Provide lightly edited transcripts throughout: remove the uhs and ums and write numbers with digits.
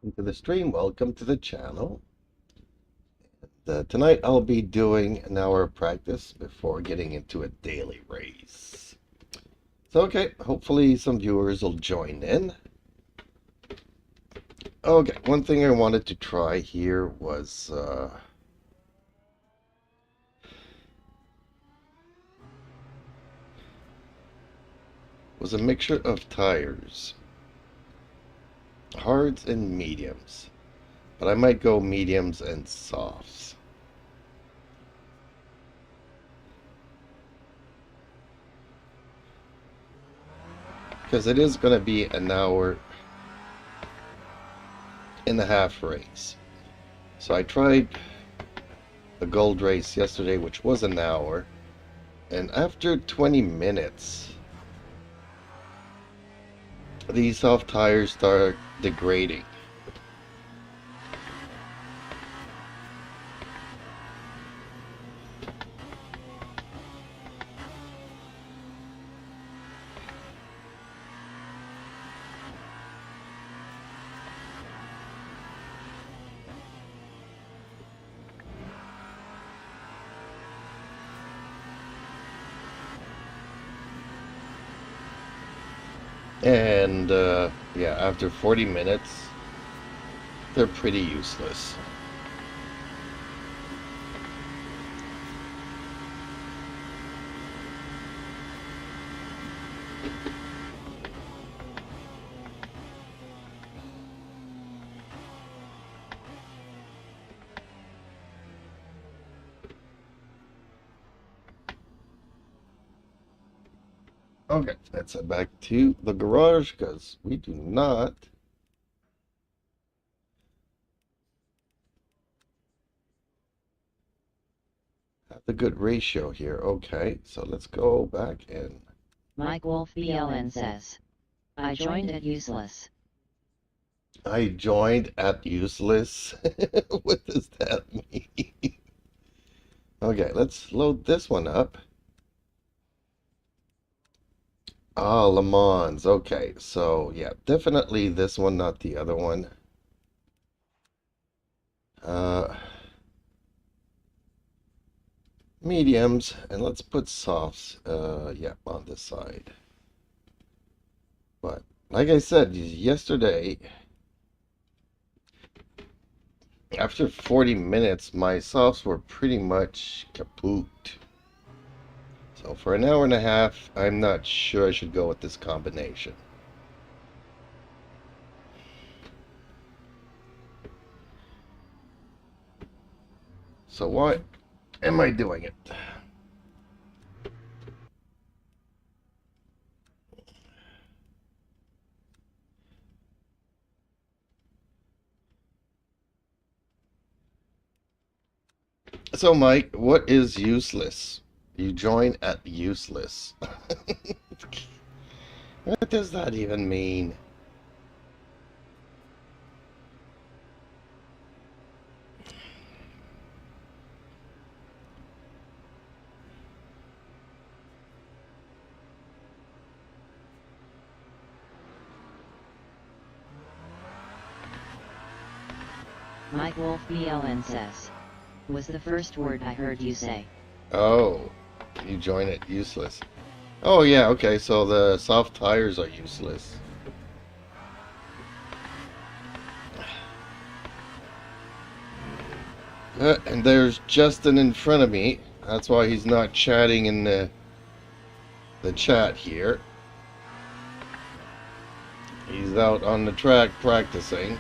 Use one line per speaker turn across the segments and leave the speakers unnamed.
welcome to the stream, welcome to the channel. Tonight I'll be doing an hour of practice before getting into a daily race. So okay, hopefully some viewers will join in. Okay, one thing I wanted to try here was a mixture of tires, hards and mediums, but I might go mediums and softs. Because it is going to be an hour and a half race. So I tried the gold race yesterday, which was an hour, and after 20 minutes these soft tires start degrading. And yeah, after 40 minutes, they're pretty useless. Okay, let's head back to the garage because we do not have the good ratio here. Okay, so let's go back and...
Mike Wolf BLN says, I joined at useless.
I joined at useless? What does that mean? Okay, let's load this one up. Ah, Le Mans. Okay, so yeah, definitely this one, not the other one. Mediums, and let's put softs, yeah, on this side. But like I said yesterday, after 40 minutes, my softs were pretty much kaput. So for an hour and a half, I'm not sure I should go with this combination. So why am I doing it? So Mike, what is useless? You join at useless. What does that even mean?
Mike Wolf BLN says, was the first word I heard you say.
Oh, you join it useless. Oh yeah, okay, so the soft tires are useless. And there's Justin in front of me. That's why he's not chatting in the chat here. He's out on the track practicing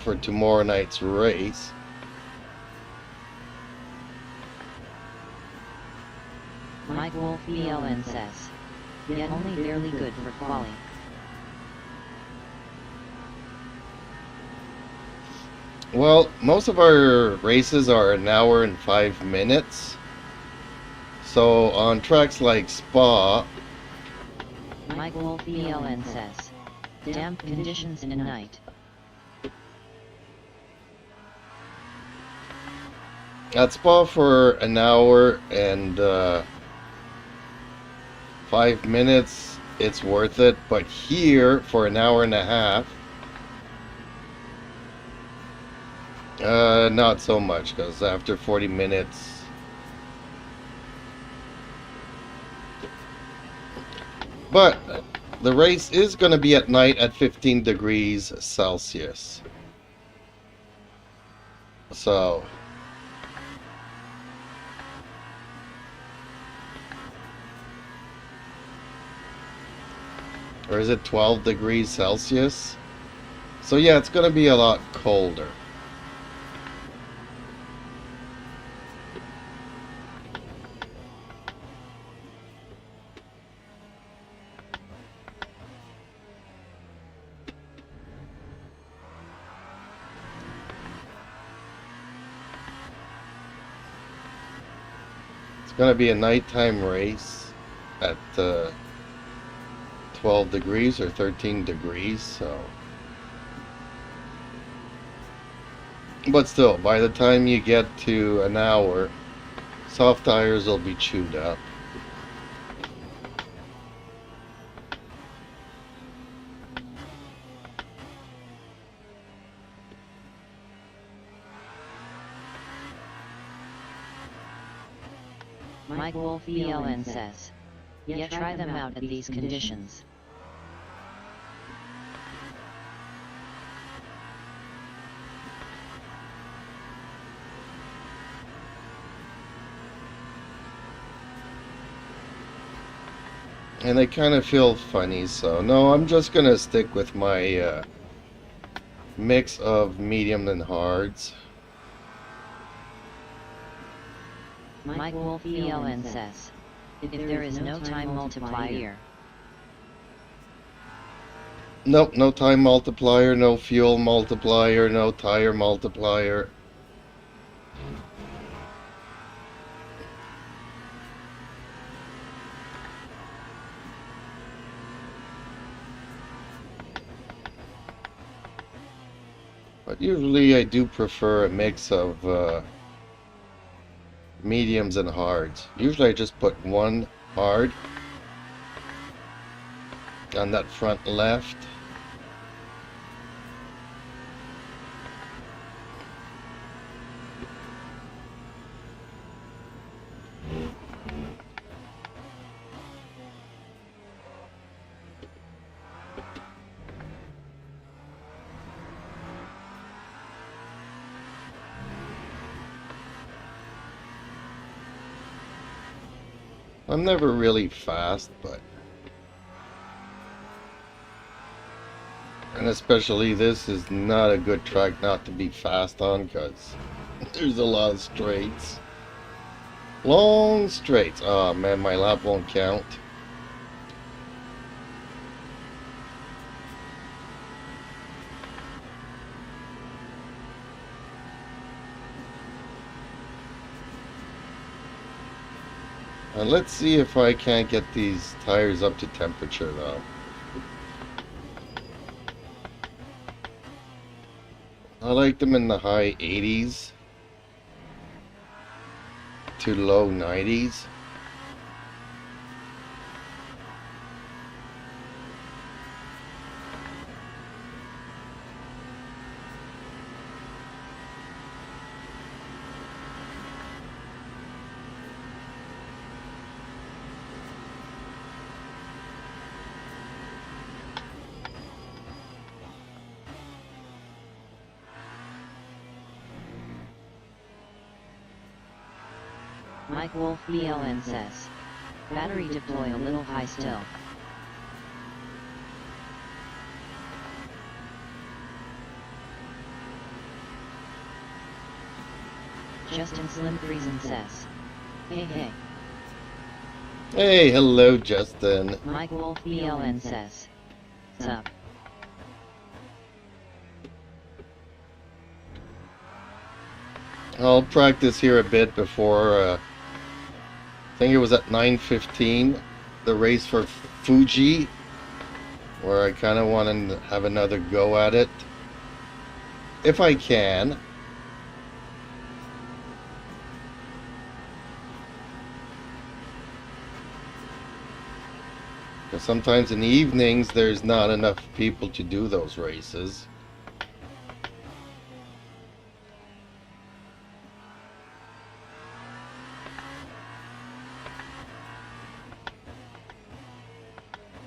for tomorrow night's race.
Mike Wolf BLN says, yet only barely good for quali.
Well, most of our races are an hour and 5 minutes. So on tracks like Spa,
Mike Wolf BLN says, damp conditions in a night.
at Spa for an hour and 5 minutes, it's worth it. But here, for an hour and a half, not so much, because after 40 minutes, but the race is going to be at night at 15 degrees Celsius. So, or is it 12 degrees Celsius? So yeah, it's going to be a lot colder. It's going to be a nighttime race at 12 degrees or 13 degrees, so. But still, by the time you get to an hour, soft tires will be chewed up.
Mike Wolf ELN says. Yeah, try them out at these conditions.
And they kind of feel funny, so no, I'm just gonna stick with my mix of medium and hards.
Mike Wolf ELN says. If there is no time multiplier.
Nope, no time multiplier, no fuel multiplier, no tire multiplier. But usually I do prefer a mix of mediums and hards. Usually I just put one hard on that front left. I'm never really fast, but... And especially this is not a good track not to be fast on, because there's a lot of straights. Long straights. Oh man, my lap won't count. And let's see if I can't get these tires up to temperature though. I like them in the high 80s to low 90s.
Mike Wolf ELN says. Battery deploy a little high still. Justin Slim Friesen says. Hey hey.
Hey, hello Justin.
Mike Wolf ELN says. Sup.
I'll practice here a bit before, I think it was at 9:15, the race for Fuji, where I kind of want to have another go at it, if I can. Sometimes in the evenings there's not enough people to do those races.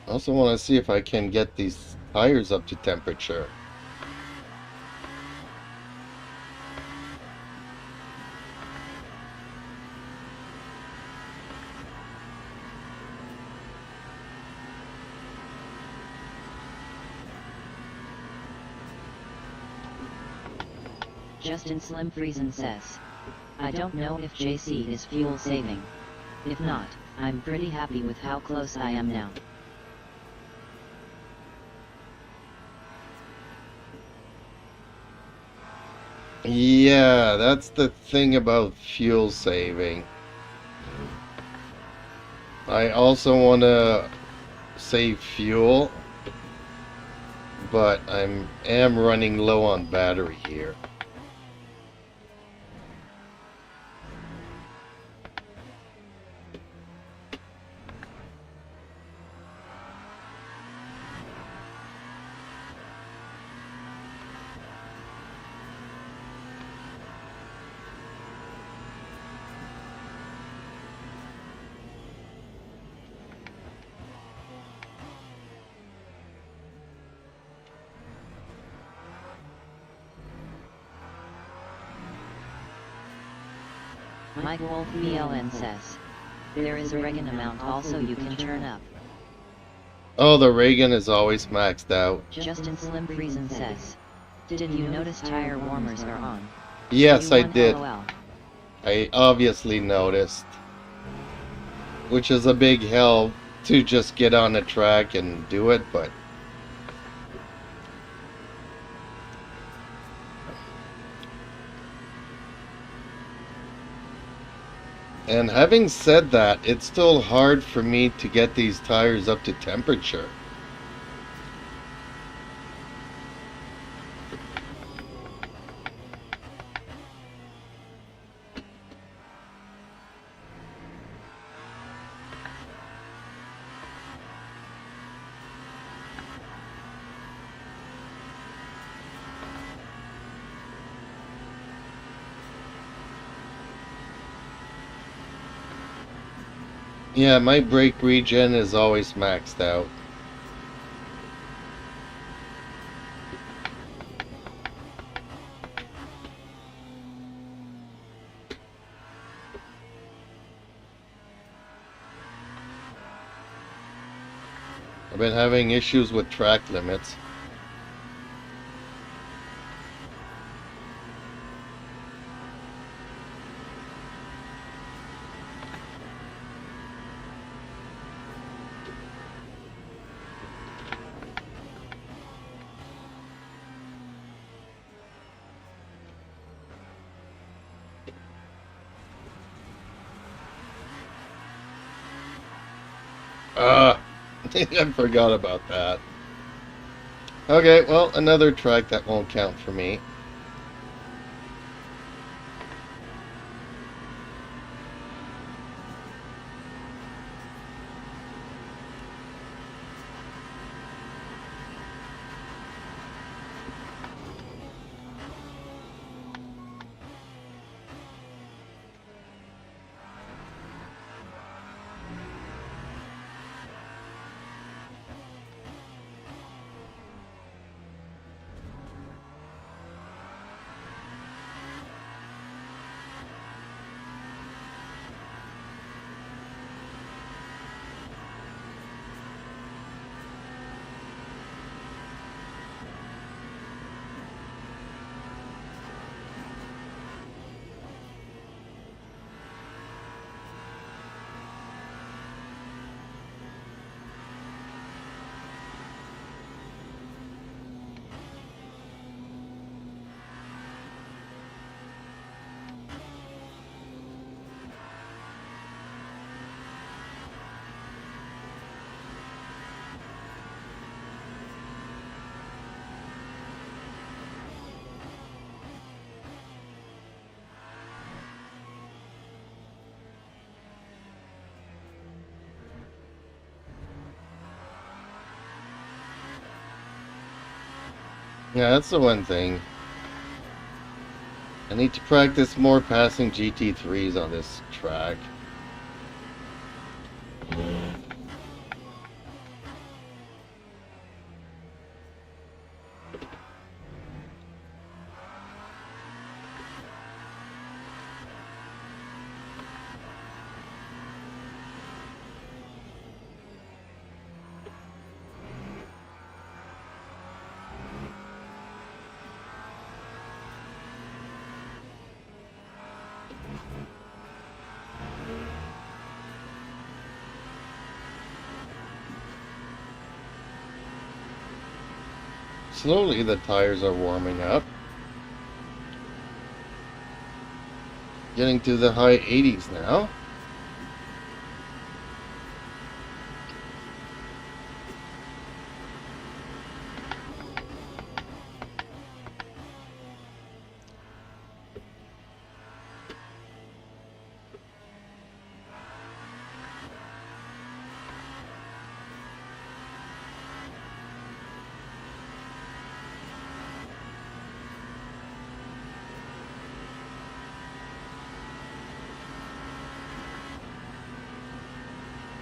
I also want to see if I can get these tires up to temperature.
Justin Slim Friesen says, I don't know if JC is fuel saving. If not, I'm pretty happy with how close I am now.
Yeah, that's the thing about fuel saving. I also want to save fuel, but am running low on battery here.
Mike Wolf BLN says, there is a Reagan amount also you can turn up.
Oh, the Reagan is always maxed out.
Justin Slim Friesen says, did you notice tire warmers are on?
Yes, I
U1
did.
LOL.
I obviously noticed. Which is a big help to just get on the track and do it, but... And having said that, it's still hard for me to get these tires up to temperature. Yeah, my brake regen is always maxed out. I've been having issues with track limits. I forgot about that. Okay, well, another track that won't count for me. Yeah, that's the one thing. I need to practice more passing GT3s on this track. Slowly the tires are warming up. Getting to the high 80s now.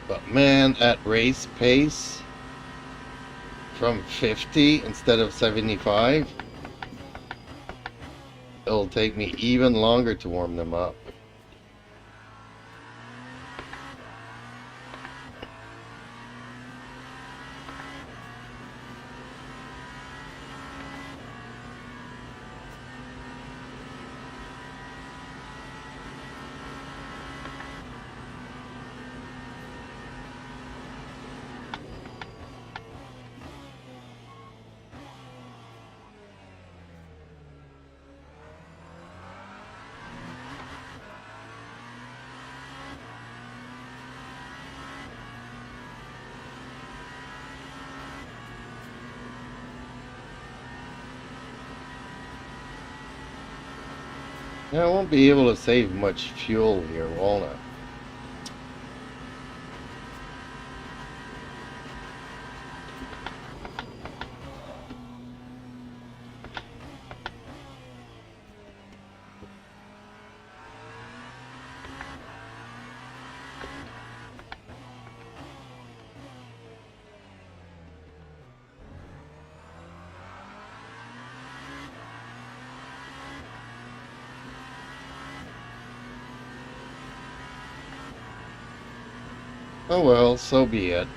But man, at race pace, from 50 instead of 75, it'll take me even longer to warm them up. Yeah, I won't be able to save much fuel here, won't I? Oh well, so be it.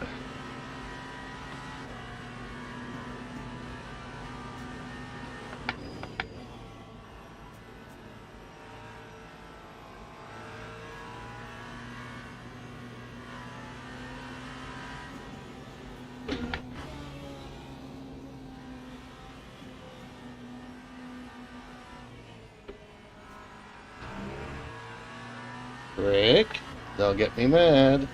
Rick, they'll get me mad.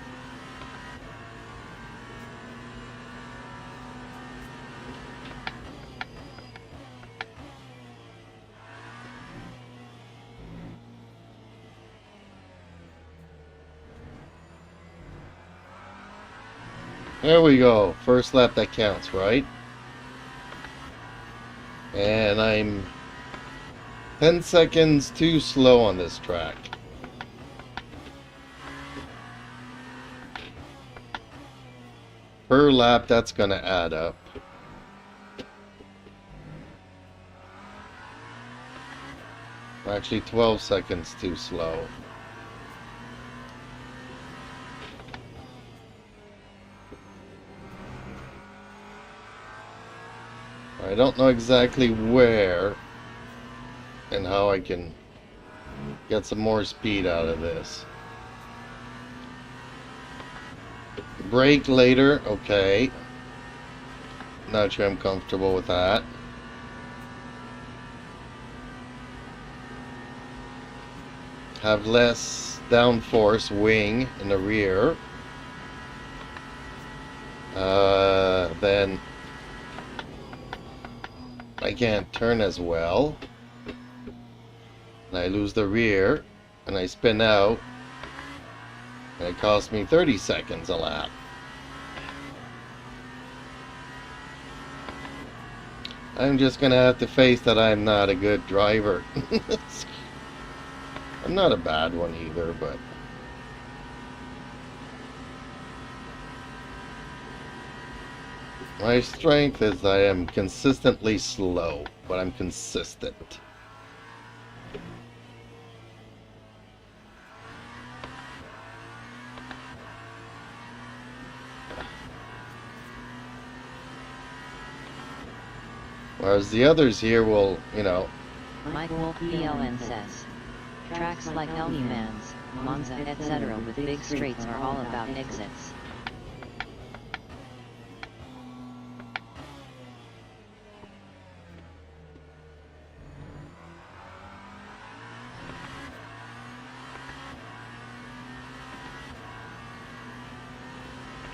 There we go. First lap that counts, right? And I'm 10 seconds too slow on this track. Per lap, that's gonna add up. Actually, 12 seconds too slow. I don't know exactly where and how I can get some more speed out of this. Brake later, okay. Not sure I'm comfortable with that. Have less downforce wing in the rear. Then I can't turn as well. And I lose the rear and I spin out. And it costs me 30 seconds a lap. I'm just gonna have to face that I'm not a good driver. I'm not a bad one either, but my strength is I am consistently slow, but I'm consistent. Whereas the others here will, you know.
Mike Wolf BLN says, tracks like LMU, Monza, etc. with big straights are all about exits.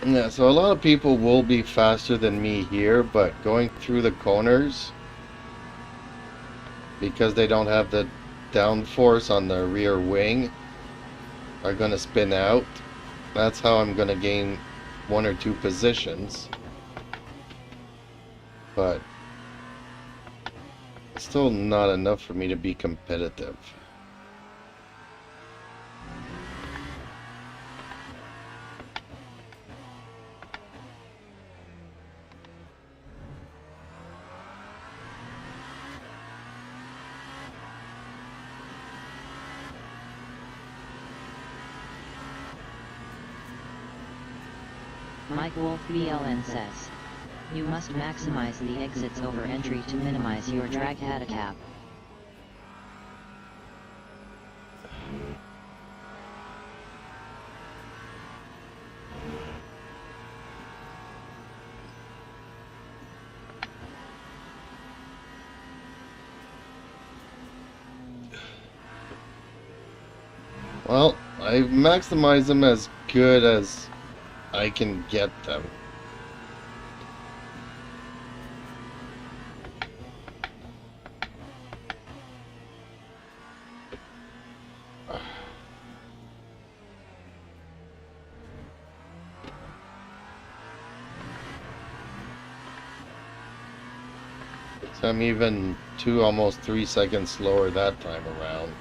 Yeah, so a lot of people will be faster than me here, but going through the corners, because they don't have the downforce on the rear wing, are going to spin out. That's how I'm going to gain 1 or 2 positions. But it's still not enough for me to be competitive.
Mike Wolf BLN says, you must maximize the exits over entry to minimize your drag handicap.
Well, I've maximized them as good as I can get them. So I'm even 2, almost 3 seconds slower that time around.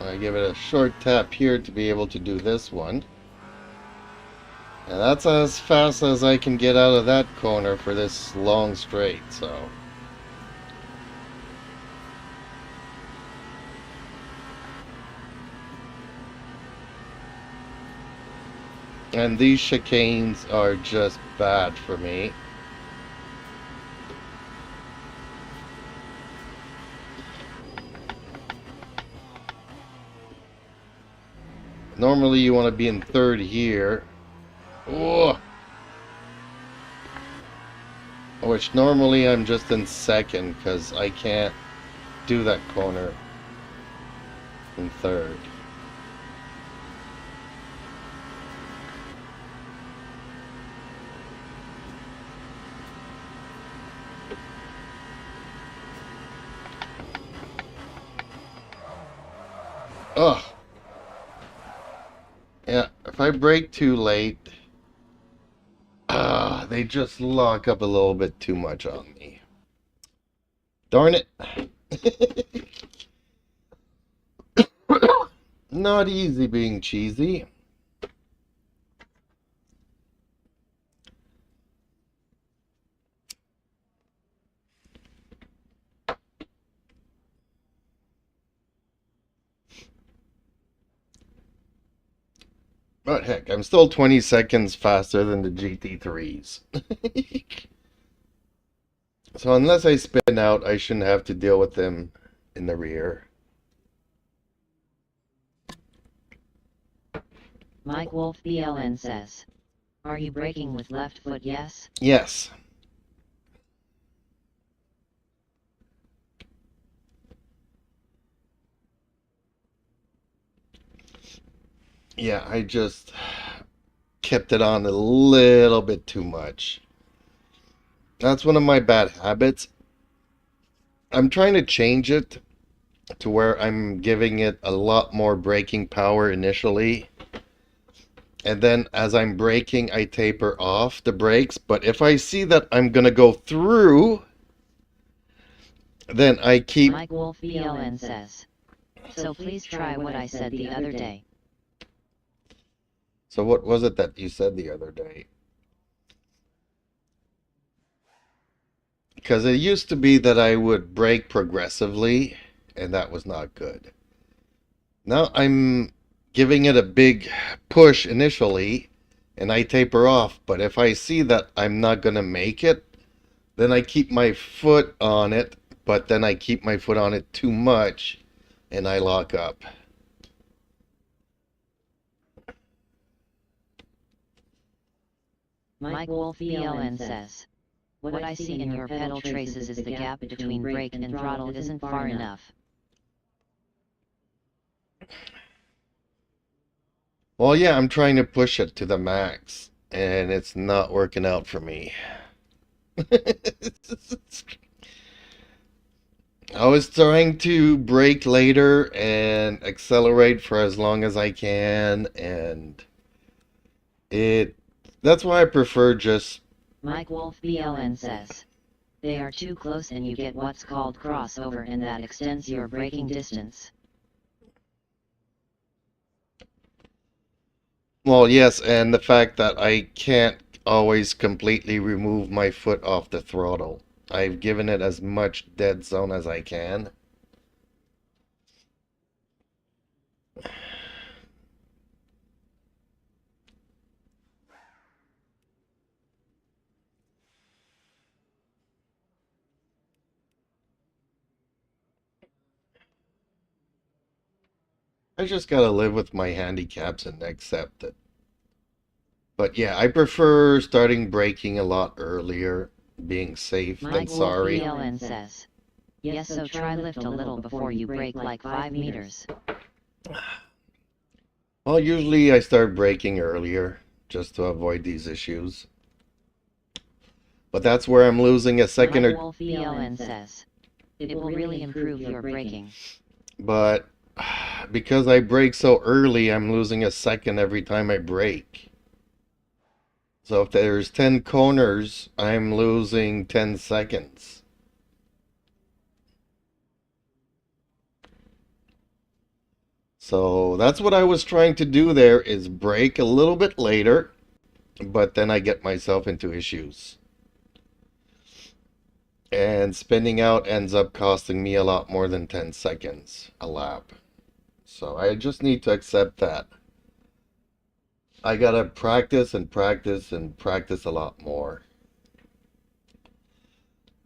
I give it a short tap here to be able to do this one. And that's as fast as I can get out of that corner for this long straight, so. And these chicanes are just bad for me. Normally you want to be in third here. Oh. Which normally I'm just in second because I can't do that corner in third. Ugh. Yeah, if I brake too late, they just lock up a little bit too much on me. Darn it. Not easy being cheesy. But heck, I'm still 20 seconds faster than the GT3s. So unless I spin out, I shouldn't have to deal with them in the rear.
Mike Wolf BLN says, are you braking with left foot? Yes?
Yes. Yeah, I just kept it on a little bit too much. That's one of my bad habits. I'm trying to change it to where I'm giving it a lot more braking power initially. And then as I'm braking, I taper off the brakes. But if I see that I'm going to go through, then I keep...
Mike Wolf BLN says. So please try what I said the other day.
So what was it that you said the other day? Because it used to be that I would brake progressively, and that was not good. Now I'm giving it a big push initially, and I taper off. But if I see that I'm not going to make it, then I keep my foot on it, but then I keep my foot on it too much, and I lock up.
Mike Wolf BLN says. What I see in your pedal traces is the gap between brake and throttle isn't far enough.
Well, yeah, I'm trying to push it to the max, and it's not working out for me. I was trying to brake later and accelerate for as long as I can, and that's why I prefer just...
Mike Wolf BLN says. They are too close and you get what's called crossover, and that extends your braking distance.
Well, yes, and the fact that I can't always completely remove my foot off the throttle. I've given it as much dead zone as I can. I just gotta live with my handicaps and accept it. But yeah, I prefer starting braking a lot earlier, being safe than sorry.
Mike Wolf BLN says. Yes, so try lift a little before you brake, like 5 meters.
Well, usually I start braking earlier just to avoid these issues. But that's where I'm losing a second
Mike
or...
Wolf BLN says. It will really improve your braking.
But because I brake so early, I'm losing a second every time I brake. So if there's 10 corners, I'm losing 10 seconds. So that's what I was trying to do there, is brake a little bit later, but then I get myself into issues. And spinning out ends up costing me a lot more than 10 seconds a lap. So I just need to accept that. I gotta practice and practice and practice a lot more.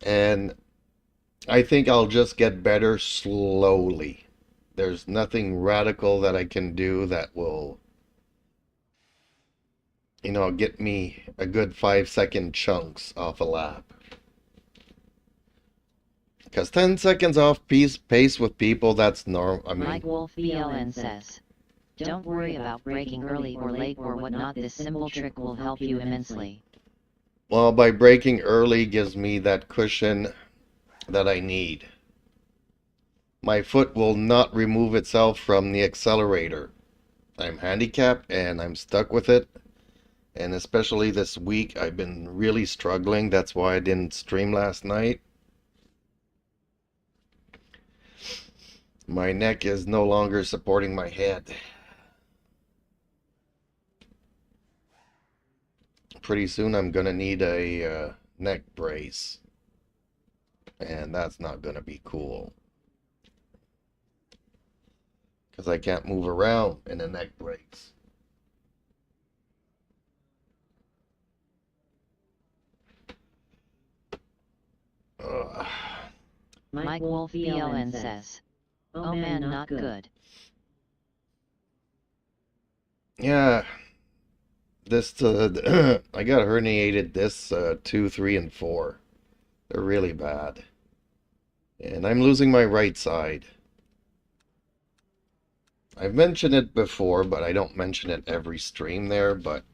And I think I'll just get better slowly. There's nothing radical that I can do that will, get me a good 5-second chunks off a lap. Because 10 seconds off pace with people, that's normal. I mean,
Mike Wolf BLN says. Don't worry about braking early or late or whatnot, this simple trick will help you immensely.
well, by braking early gives me that cushion that I need. My foot will not remove itself from the accelerator. I'm handicapped and I'm stuck with it. And especially this week, I've been really struggling. That's why I didn't stream last night. My neck is no longer supporting my head. Pretty soon I'm gonna need a neck brace. And that's not gonna be cool. Because I can't move around in a neck brace. Ugh.
Mike Wolf BLN says. Oh man, not good.
Yeah. This, I got herniated discs 2, 3, and 4. They're really bad. And I'm losing my right side. I've mentioned it before, but I don't mention it every stream there, but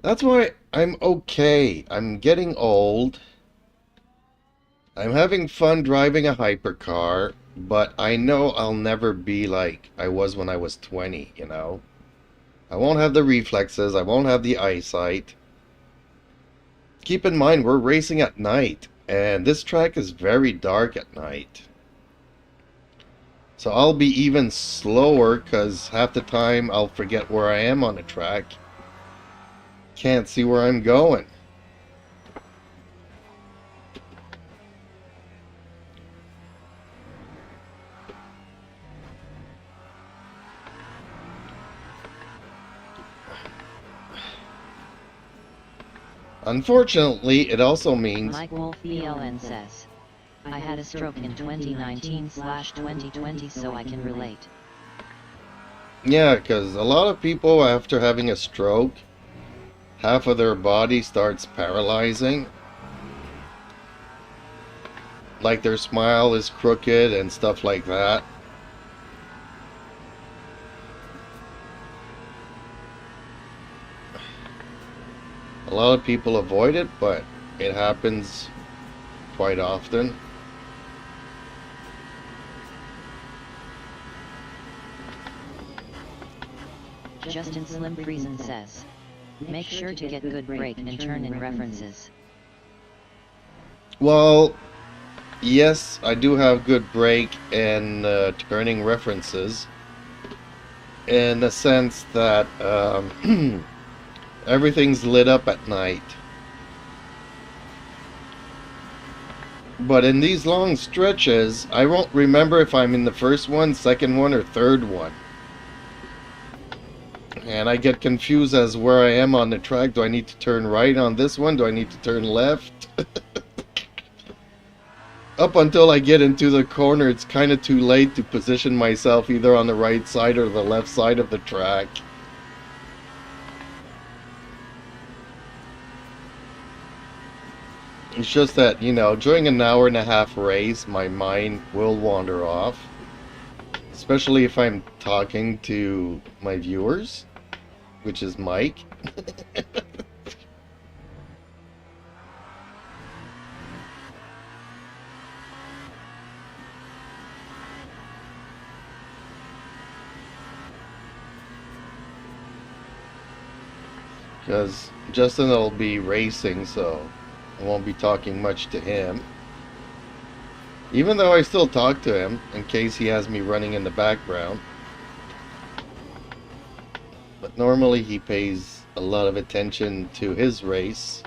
that's why I'm okay. I'm getting old. I'm having fun driving a hypercar, but I know I'll never be like I was when I was 20, you know? I won't have the reflexes, I won't have the eyesight. Keep in mind, we're racing at night, and this track is very dark at night. So I'll be even slower, because half the time I'll forget where I am on the track. Can't see where I'm going. Unfortunately, it also means...
Mike Wolf ELN says, I had a stroke in 2019/2020, so I can relate.
Yeah, because a lot of people, after having a stroke, half of their body starts paralyzing. Like their smile is crooked and stuff like that. A lot of people avoid it, but it happens quite often.
Justin Slim Friesen says, make sure to get good brake and turn in references.
Well, yes, I do have good brake and turning references, in the sense that everything's lit up at night. But in these long stretches, I won't remember if I'm in the first one, second one, or third one. And I get confused as where I am on the track. Do I need to turn right on this one? Do I need to turn left? Up until I get into the corner, it's kind of too late to position myself either on the right side or the left side of the track. It's just that, you know, during an hour and a half race, my mind will wander off. Especially if I'm talking to my viewers, which is Mike. Because Justin will be racing, so I won't be talking much to him. Even though I still talk to him in case he has me running in the background. But normally he pays a lot of attention to his race.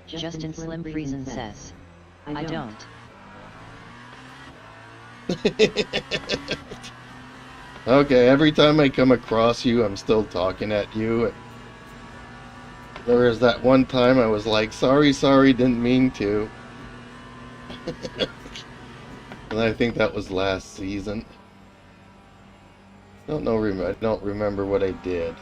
Justin Slim Friesen says, I don't.
Okay, every time I come across you, I'm still talking at you. There was that one time I was like, sorry, didn't mean to. And I think that was last season. I don't remember what I did.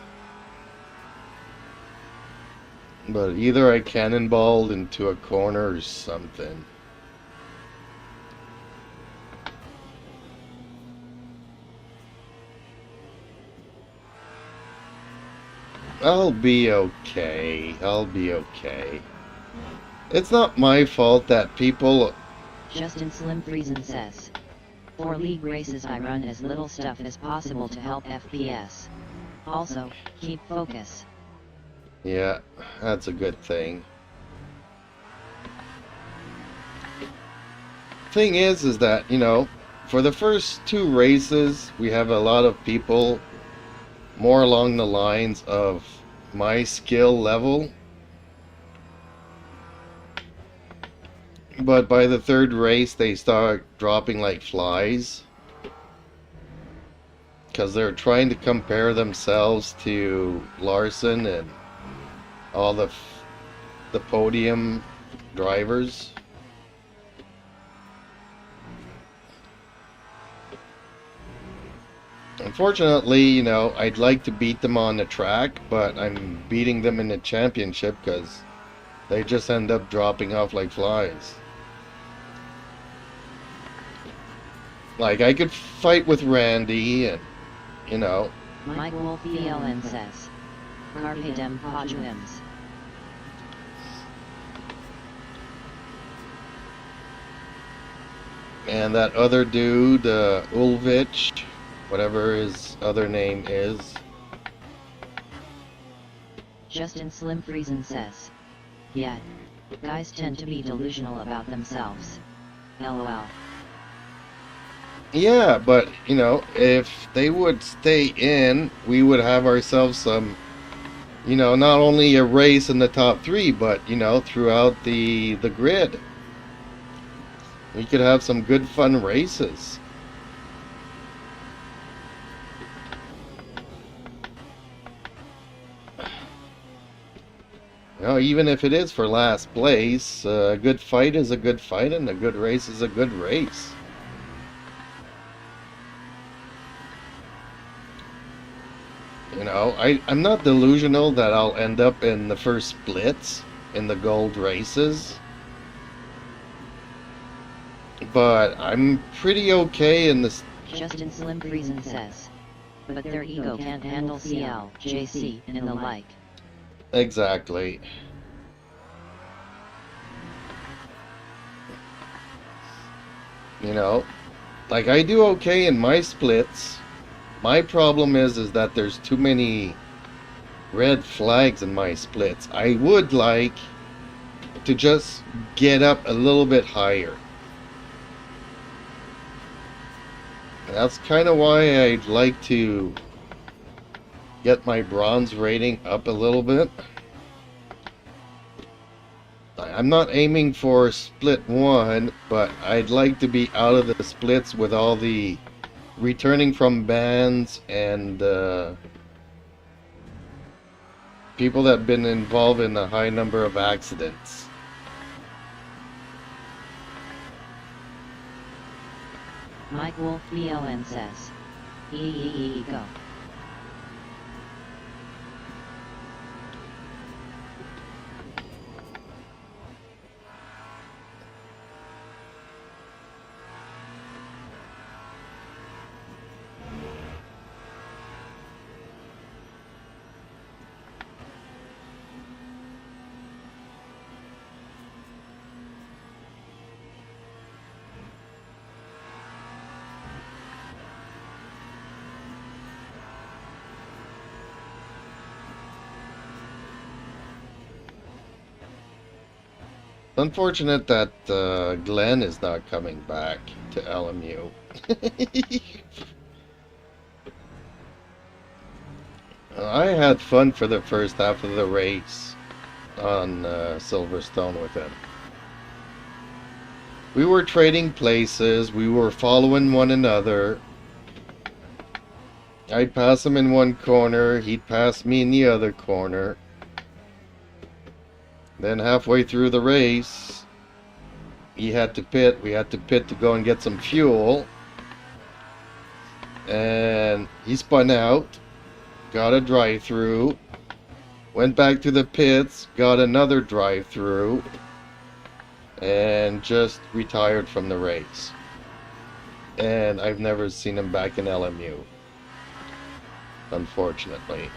But either I cannonballed into a corner or something. I'll be okay. I'll be okay. It's not my fault that people...
Justin Slim Friesen says, for league races I run as little stuff as possible to help FPS. Also, keep focus.
Yeah, that's a good thing. Thing is that, you know, for the first two races, we have a lot of people more along the lines of my skill level. But by the third race, they start dropping like flies. Because they're trying to compare themselves to Larson and all the podium drivers. Unfortunately, you know, I'd like to beat them on the track, but I'm beating them in the championship because They just end up dropping off like flies. Like, I could fight with Randy and, you know.
Mike Wolf ELN says, Carpe Dem Pojuims.
And that other dude, Ulvich, whatever his other name is.
Justin Slim Friesen says, yeah, guys tend to be delusional about themselves. LOL.
Yeah, but, you know, if they would stay in, we would have ourselves some, you know, not only a race in the top 3, but, you know, throughout the grid. We could have some good fun races. You know, even if it is for last place, a good fight is a good fight and a good race is a good race. You know, I'm not delusional that I'll end up in the first splits in the gold races. But I'm pretty okay in this.
Justin Slim Friesen says, but their ego can't handle CL, JC, and the like.
Exactly. You know, like I do okay in my splits. My problem is that there's too many red flags in my splits. I would like to just get up a little bit higher. That's kind of why I'd like to get my bronze rating up a little bit. I'm not aiming for split 1, but I'd like to be out of the splits with all the returning from bans and people that have been involved in a high number of accidents.
Mike Wolf BLN says, go.
Unfortunate that Glenn is not coming back to LMU. I had fun for the first half of the race on Silverstone with him. We were trading places, we were following one another. I'd pass him in one corner, he'd pass me in the other corner. Then halfway through the race, he had to pit. We had to pit to go and get some fuel. And he spun out, got a drive-through, went back to the pits, got another drive-through, and just retired from the race. And I've never seen him back in LMU, unfortunately.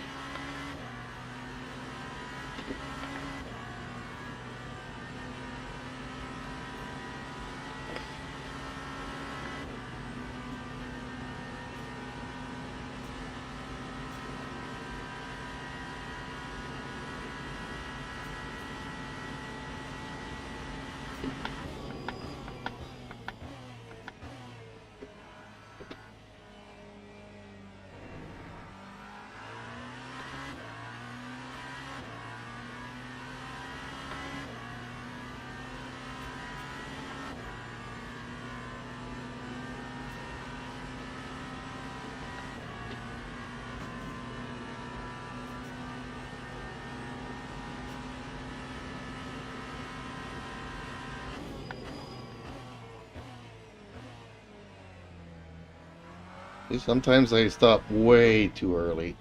Sometimes I stop way too early.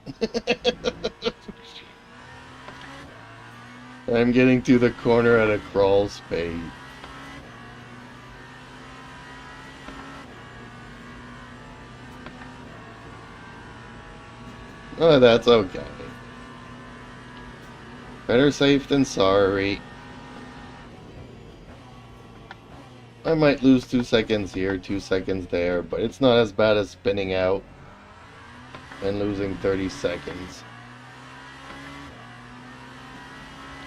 I'm getting to the corner at a crawl speed. Oh, that's okay. Better safe than sorry. I might lose 2 seconds here, 2 seconds there, but it's not as bad as spinning out and losing 30 seconds.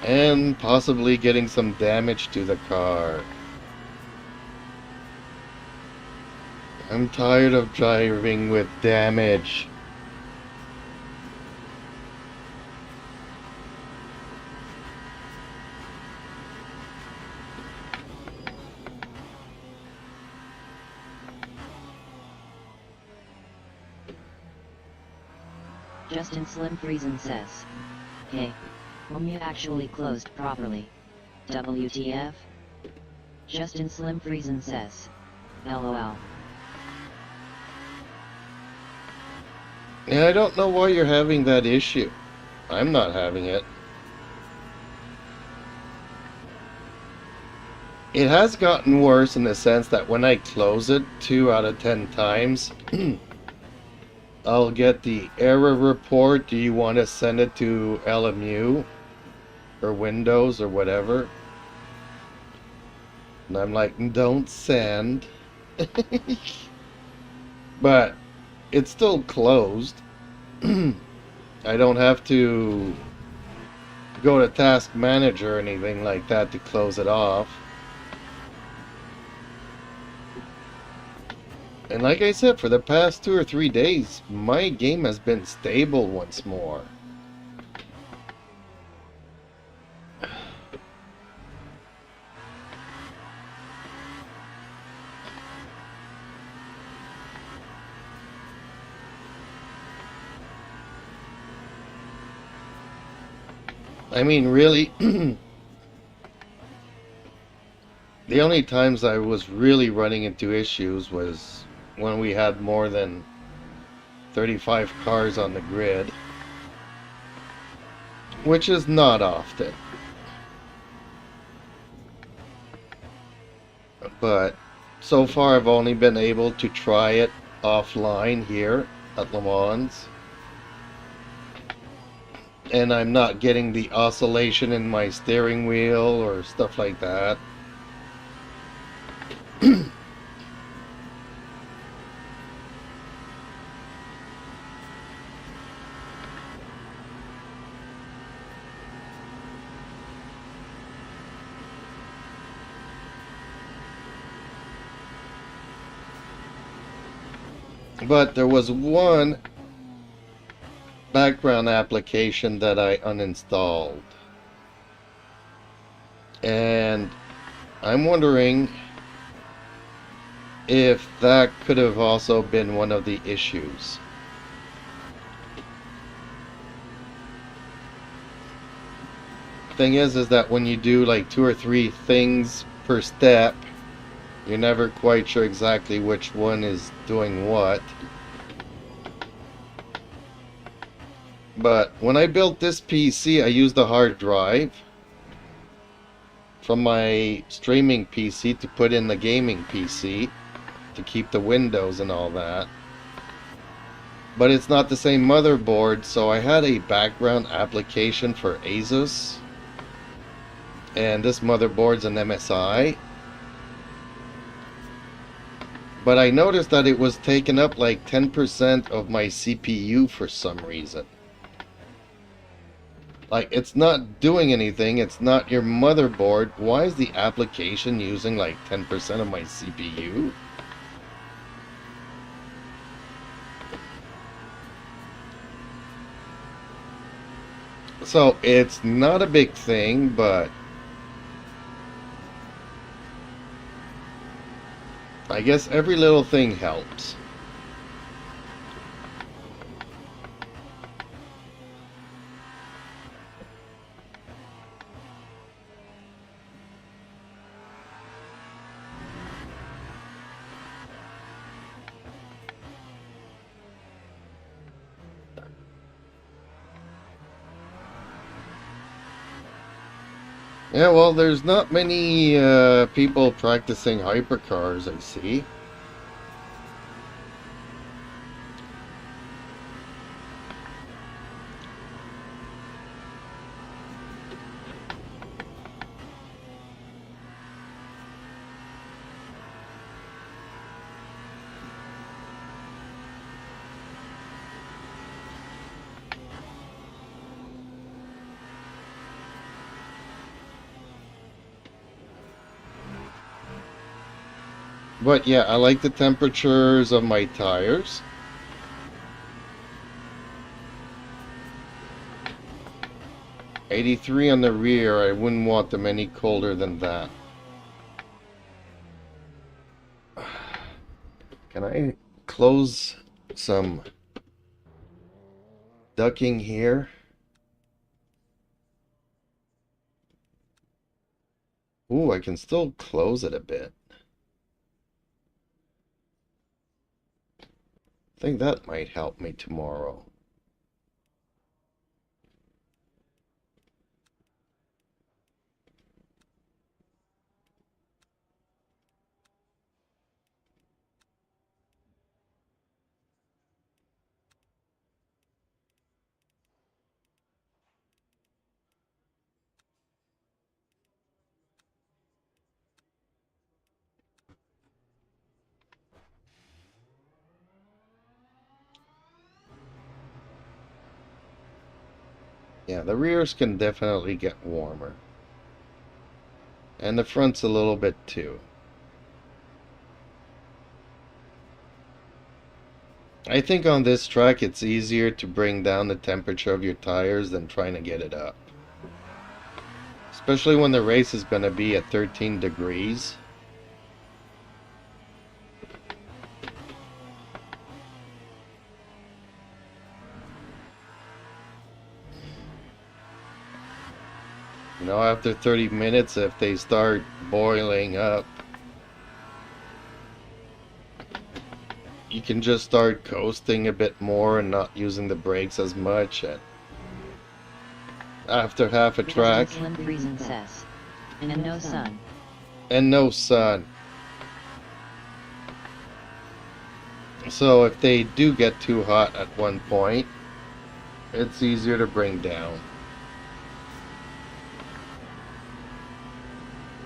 And possibly getting some damage to the car. I'm tired of driving with damage.
Justin Slim Friesen says, "Hey, LMU actually closed properly. WTF?" Justin Slim Friesen says, "LOL."
Yeah, I don't know why you're having that issue. I'm not having it. It has gotten worse in the sense that when I close it 2 out of 10 times, I'll get the error report. Do you want to send it to LMU or Windows or whatever? And I'm like, don't send. But it's still closed. I don't have to go to Task Manager or anything like that to close it off. And like I said, for the past 2 or 3 days, my game has been stable once more. I mean, really, the only times I was really running into issues was when we had more than 35 cars on the grid, which is not often. But so far I've only been able to try it offline here at Le Mans. And I'm not getting the oscillation in my steering wheel or stuff like that. But there was one background application that I uninstalled. And I'm wondering if that could have also been one of the issues. Thing is that when you do like 2 or 3 things per step, you're never quite sure exactly which one is doing what. But when I built this PC, I used a hard drive from my streaming PC to put in the gaming PC to keep the Windows and all that. But it's not the same motherboard, so I had a background application for Asus. And this motherboard's an MSI. But I noticed that it was taking up like 10% of my CPU for some reason. Like, it's not doing anything, it's not your motherboard. Why is the application using like 10% of my CPU? So, it's not a big thing, but I guess every little thing helps. Yeah, well, there's not many people practicing hypercars, I see. But yeah, I like the temperatures of my tires. '83 on the rear, I wouldn't want them any colder than that. Can I close some ducking here? Ooh, I can still close it a bit. I think that might help me tomorrow. Yeah, the rears can definitely get warmer. And the front's a little bit too. I think on this track it's easier to bring down the temperature of your tires than trying to get it up. Especially when the race is going to be at 13 degrees. You know, after 30 minutes, if they start boiling up, you can just start coasting a bit more and not using the brakes as much. And after half a track,
Slim freezing says, and no sun.
And no sun. So if they do get too hot at one point, it's easier to bring down.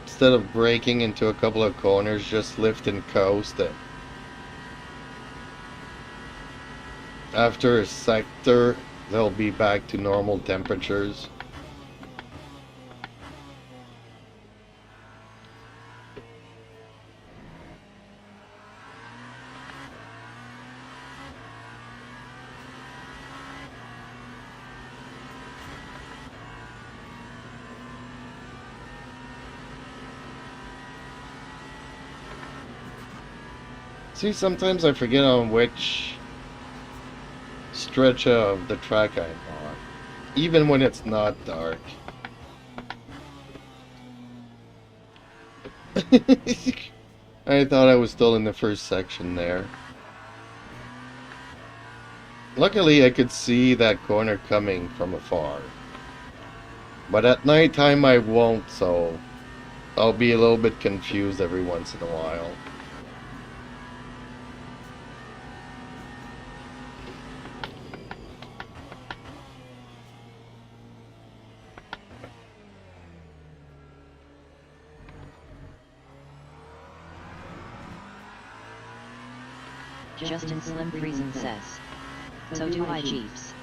Instead of braking into a couple of corners, just lift and coast it. After a sector, they'll be back to normal temperatures. See, sometimes I forget on which stretch of the track I'm on, even when it's not dark. I thought I was still in the first section there. Luckily, I could see that corner coming from afar. But at nighttime I won't, so I'll be a little bit confused every once in a while.
Justin Slim Friesen says, so do I, Jeeps.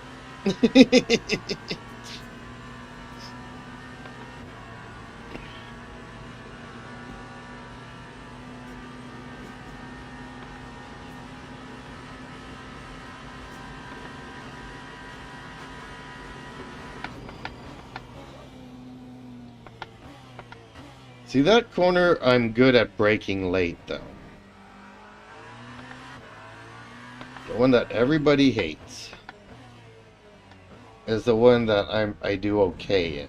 See, that corner I'm good at braking late though. The one that everybody hates is the one that I do okay in.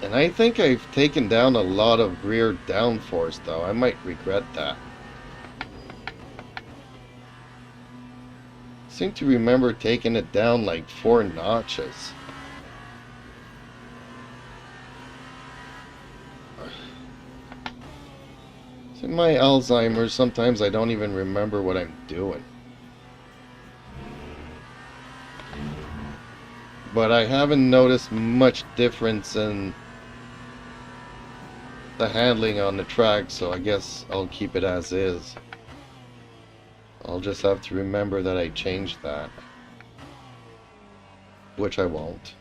And I think I've taken down a lot of rear downforce though. I might regret that. seem to remember taking it down like 4 notches. It's in my Alzheimer's, sometimes I don't even remember what I'm doing. But I haven't noticed much difference in the handling on the track, so I guess I'll keep it as is. I'll just have to remember that I changed that, which I won't.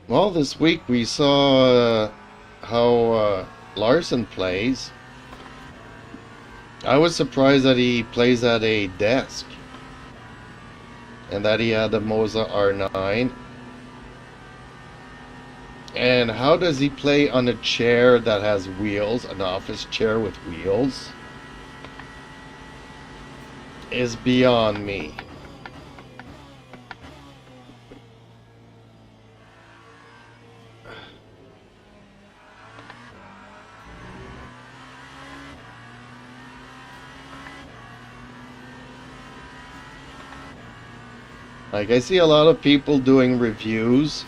Well, this week we saw how Larson plays. I was surprised that he plays at a desk and that he had the Moza R9. And how does he play on a chair that has wheels, an office chair with wheels? Is beyond me. Like, I see a lot of people doing reviews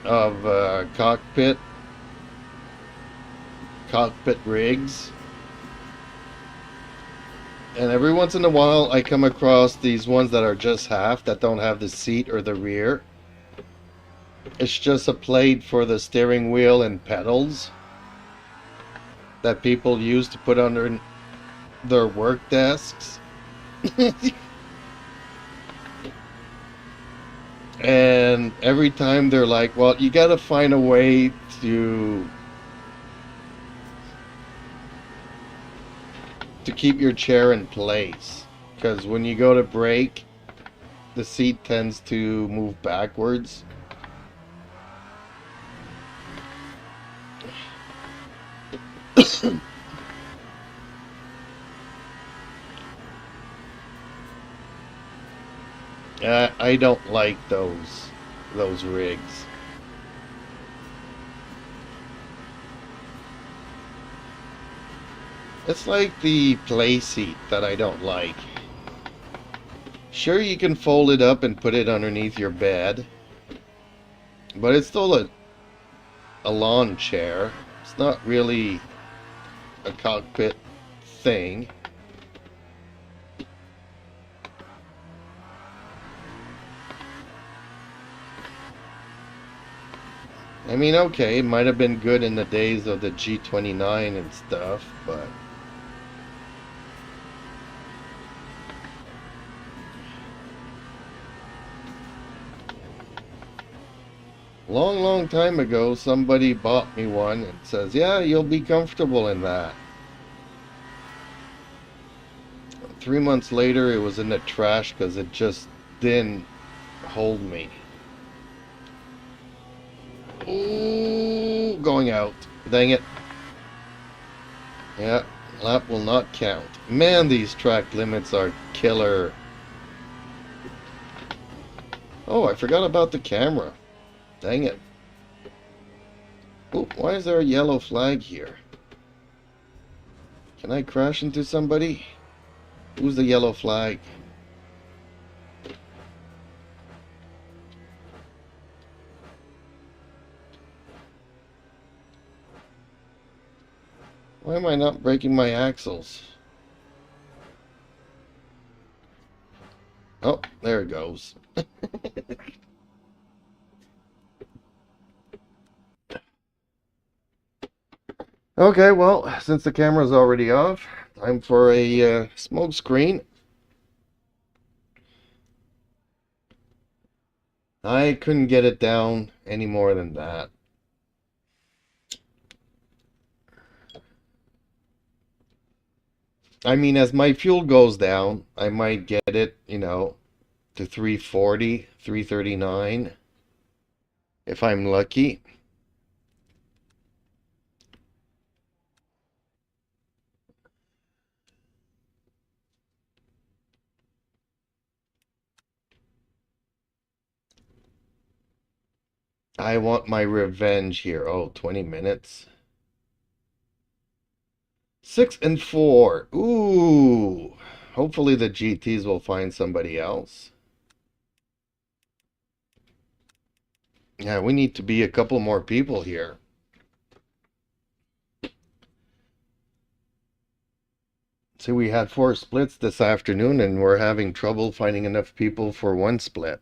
of cockpit rigs, and every once in a while I come across these ones that are just half, that don't have the seat or the rear. It's just a plate for the steering wheel and pedals that people use to put under their work desks. And every time they're like, well, you gotta find a way to keep your chair in place, because when you go to brake, the seat tends to move backwards. I don't like those rigs. It's like the play seat that I don't like. Sure, you can fold it up and put it underneath your bed, but it's still a lawn chair. It's not really a cockpit thing. I mean, okay, it might have been good in the days of the G29 and stuff, but long time ago, somebody bought me one and says, yeah, you'll be comfortable in that. 3 months later, it was in the trash because it just didn't hold me. Ooh, going out. Dang it. Yeah, lap will not count. Man, these track limits are killer. Oh, I forgot about the camera. Dang it. Ooh, why is there a yellow flag here? Can I crash into somebody? Who's the yellow flag? Why am I not breaking my axles? Oh, there it goes. Okay, well, since the camera's already off, time for a smoke screen. I couldn't get it down any more than that. I mean, as my fuel goes down, I might get it, to 340, 339 if I'm lucky. I want my revenge here. Oh, 20 minutes. 6 and 4. Ooh. Hopefully the GTs will find somebody else. Yeah, we need to be a couple more people here. See, we had 4 splits this afternoon and we're having trouble finding enough people for 1 split.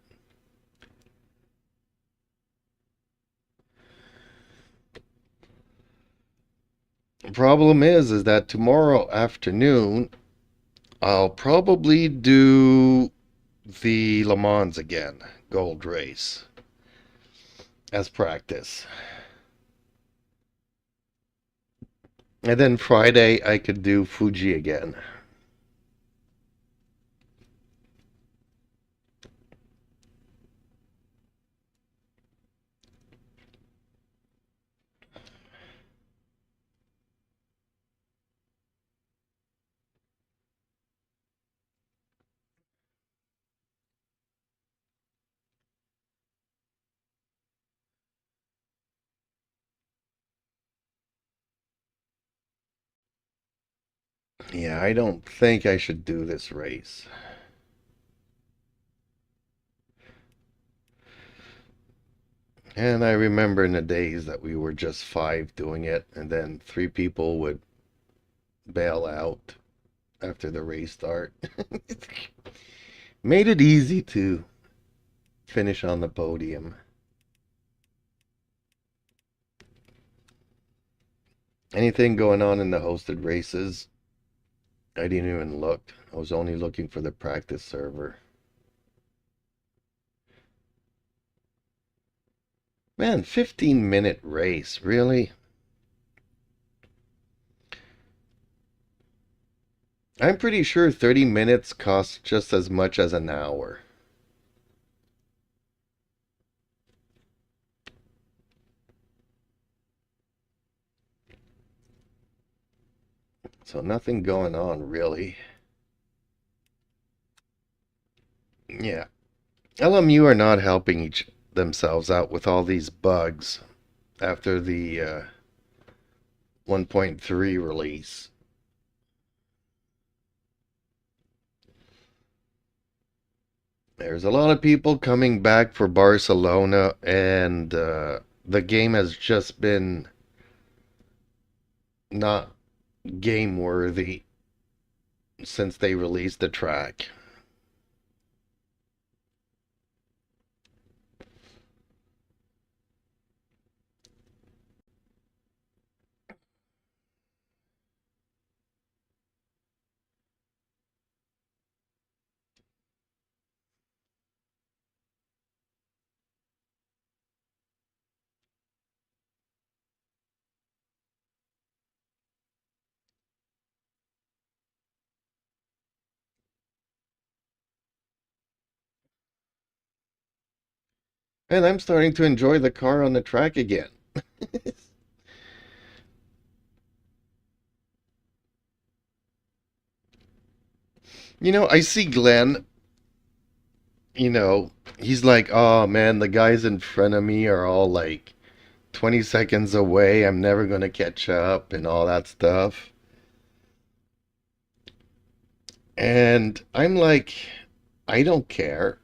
The problem is that tomorrow afternoon I'll probably do the Le Mans again, gold race, as practice. And then Friday I could do Fuji again. Yeah, I don't think I should do this race. And I remember in the days that we were just 5 doing it, and then 3 people would bail out after the race start. Made it easy to finish on the podium. Anything going on in the hosted races? I didn't even look. I was only looking for the practice server. Man, 15-minute race, really? I'm pretty sure 30 minutes costs just as much as an hour. So nothing going on, really. Yeah. LMU are not helping each themselves out with all these bugs after the 1.3 release. There's a lot of people coming back for Barcelona, and the game has just been not game worthy since they released the track. And I'm starting to enjoy the car on the track again. I see Glenn, he's like, oh man, the guys in front of me are all like 20 seconds away. I'm never going to catch up and all that stuff. And I'm like, I don't care.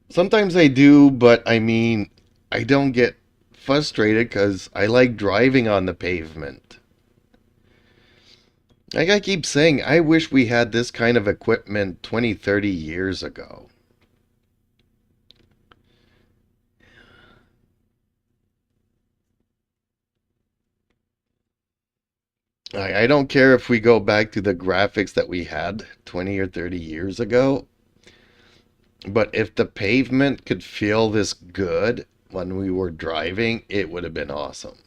Sometimes I do, but I mean, I don't get frustrated because I like driving on the pavement. Like I keep saying, I wish we had this kind of equipment 20, 30 years ago. I don't care if we go back to the graphics that we had 20 or 30 years ago. But if the pavement could feel this good when we were driving, it would have been awesome.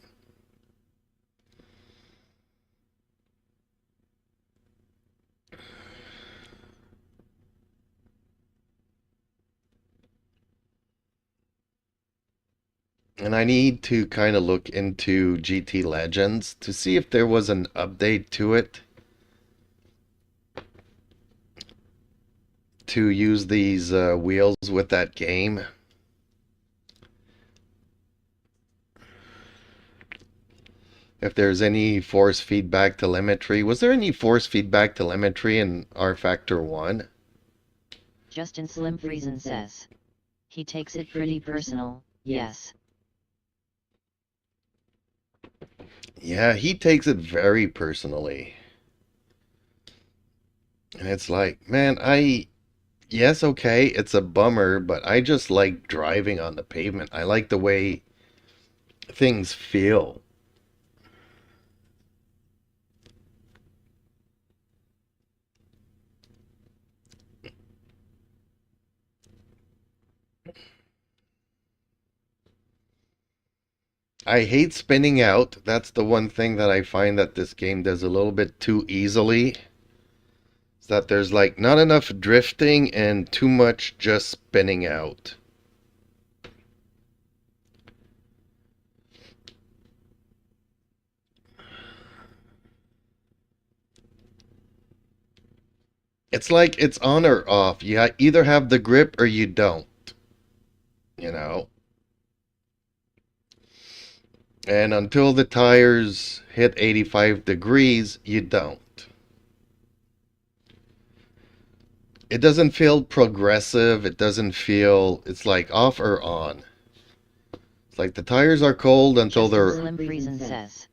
And I need to kind of look into GT Legends to see if there was an update to it to use these wheels with that game. If there's any force feedback telemetry. Was there any force feedback telemetry in R Factor 1?
Justin Slim Friesen says. He takes it pretty personal, yes.
Yeah, he takes it very personally. And it's like, man, yes, okay, it's a bummer, but I just like driving on the pavement. I like the way things feel. I hate spinning out. That's the one thing that I find that this game does a little bit too easily. Is that there's like not enough drifting and too much just spinning out. It's like it's on or off. You either have the grip or you don't. You know? And until the tires hit 85 degrees, you don't. It doesn't feel progressive. It doesn't feel, it's like off or on. It's like the tires are cold until they're...
Slim Friesen says.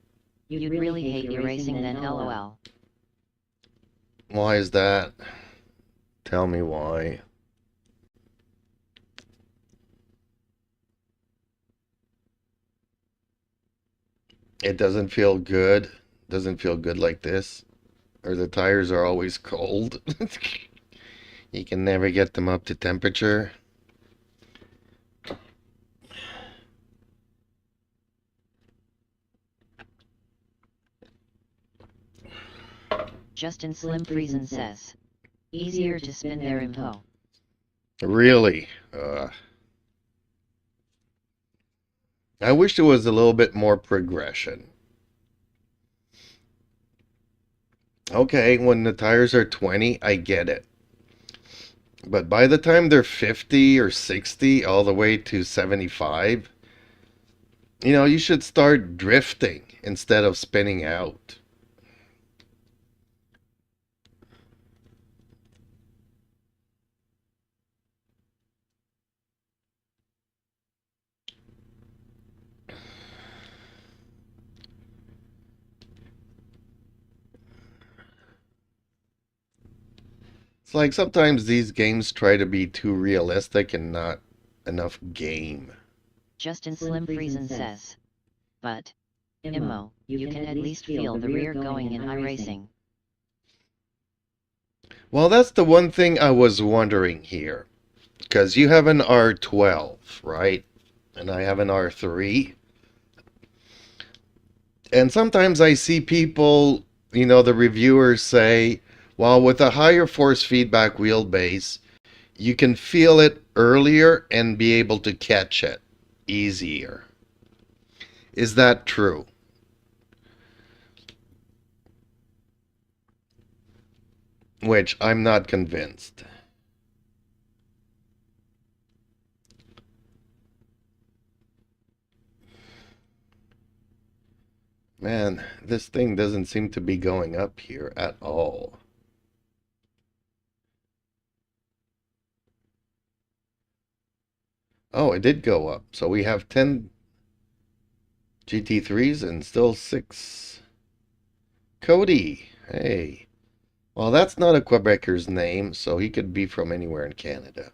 You'd really hate your racing then, lol.
Why is that? Tell me why. It doesn't feel good. Doesn't feel good like this. Or the tires are always cold. You can never get them up to temperature.
Justin Slim Friesen says. Easier to spin their info.
Really? I wish there was a little bit more progression. Okay, when the tires are 20, I get it. But by the time they're 50 or 60, all the way to 75, you should start drifting instead of spinning out. It's like sometimes these games try to be too realistic and not enough game.
Justin Slim Friesen says. But, Immo, you can at least feel the rear going in iRacing.
Well, that's the one thing I was wondering here. Because you have an R12, right? And I have an R3. And sometimes I see people, the reviewers say, well, with a higher force feedback wheelbase, you can feel it earlier and be able to catch it easier. Is that true? Which I'm not convinced. Man, this thing doesn't seem to be going up here at all. Oh, it did go up. So we have 10 GT3s and still 6. Cody, hey. Well, that's not a Quebecer's name, so he could be from anywhere in Canada.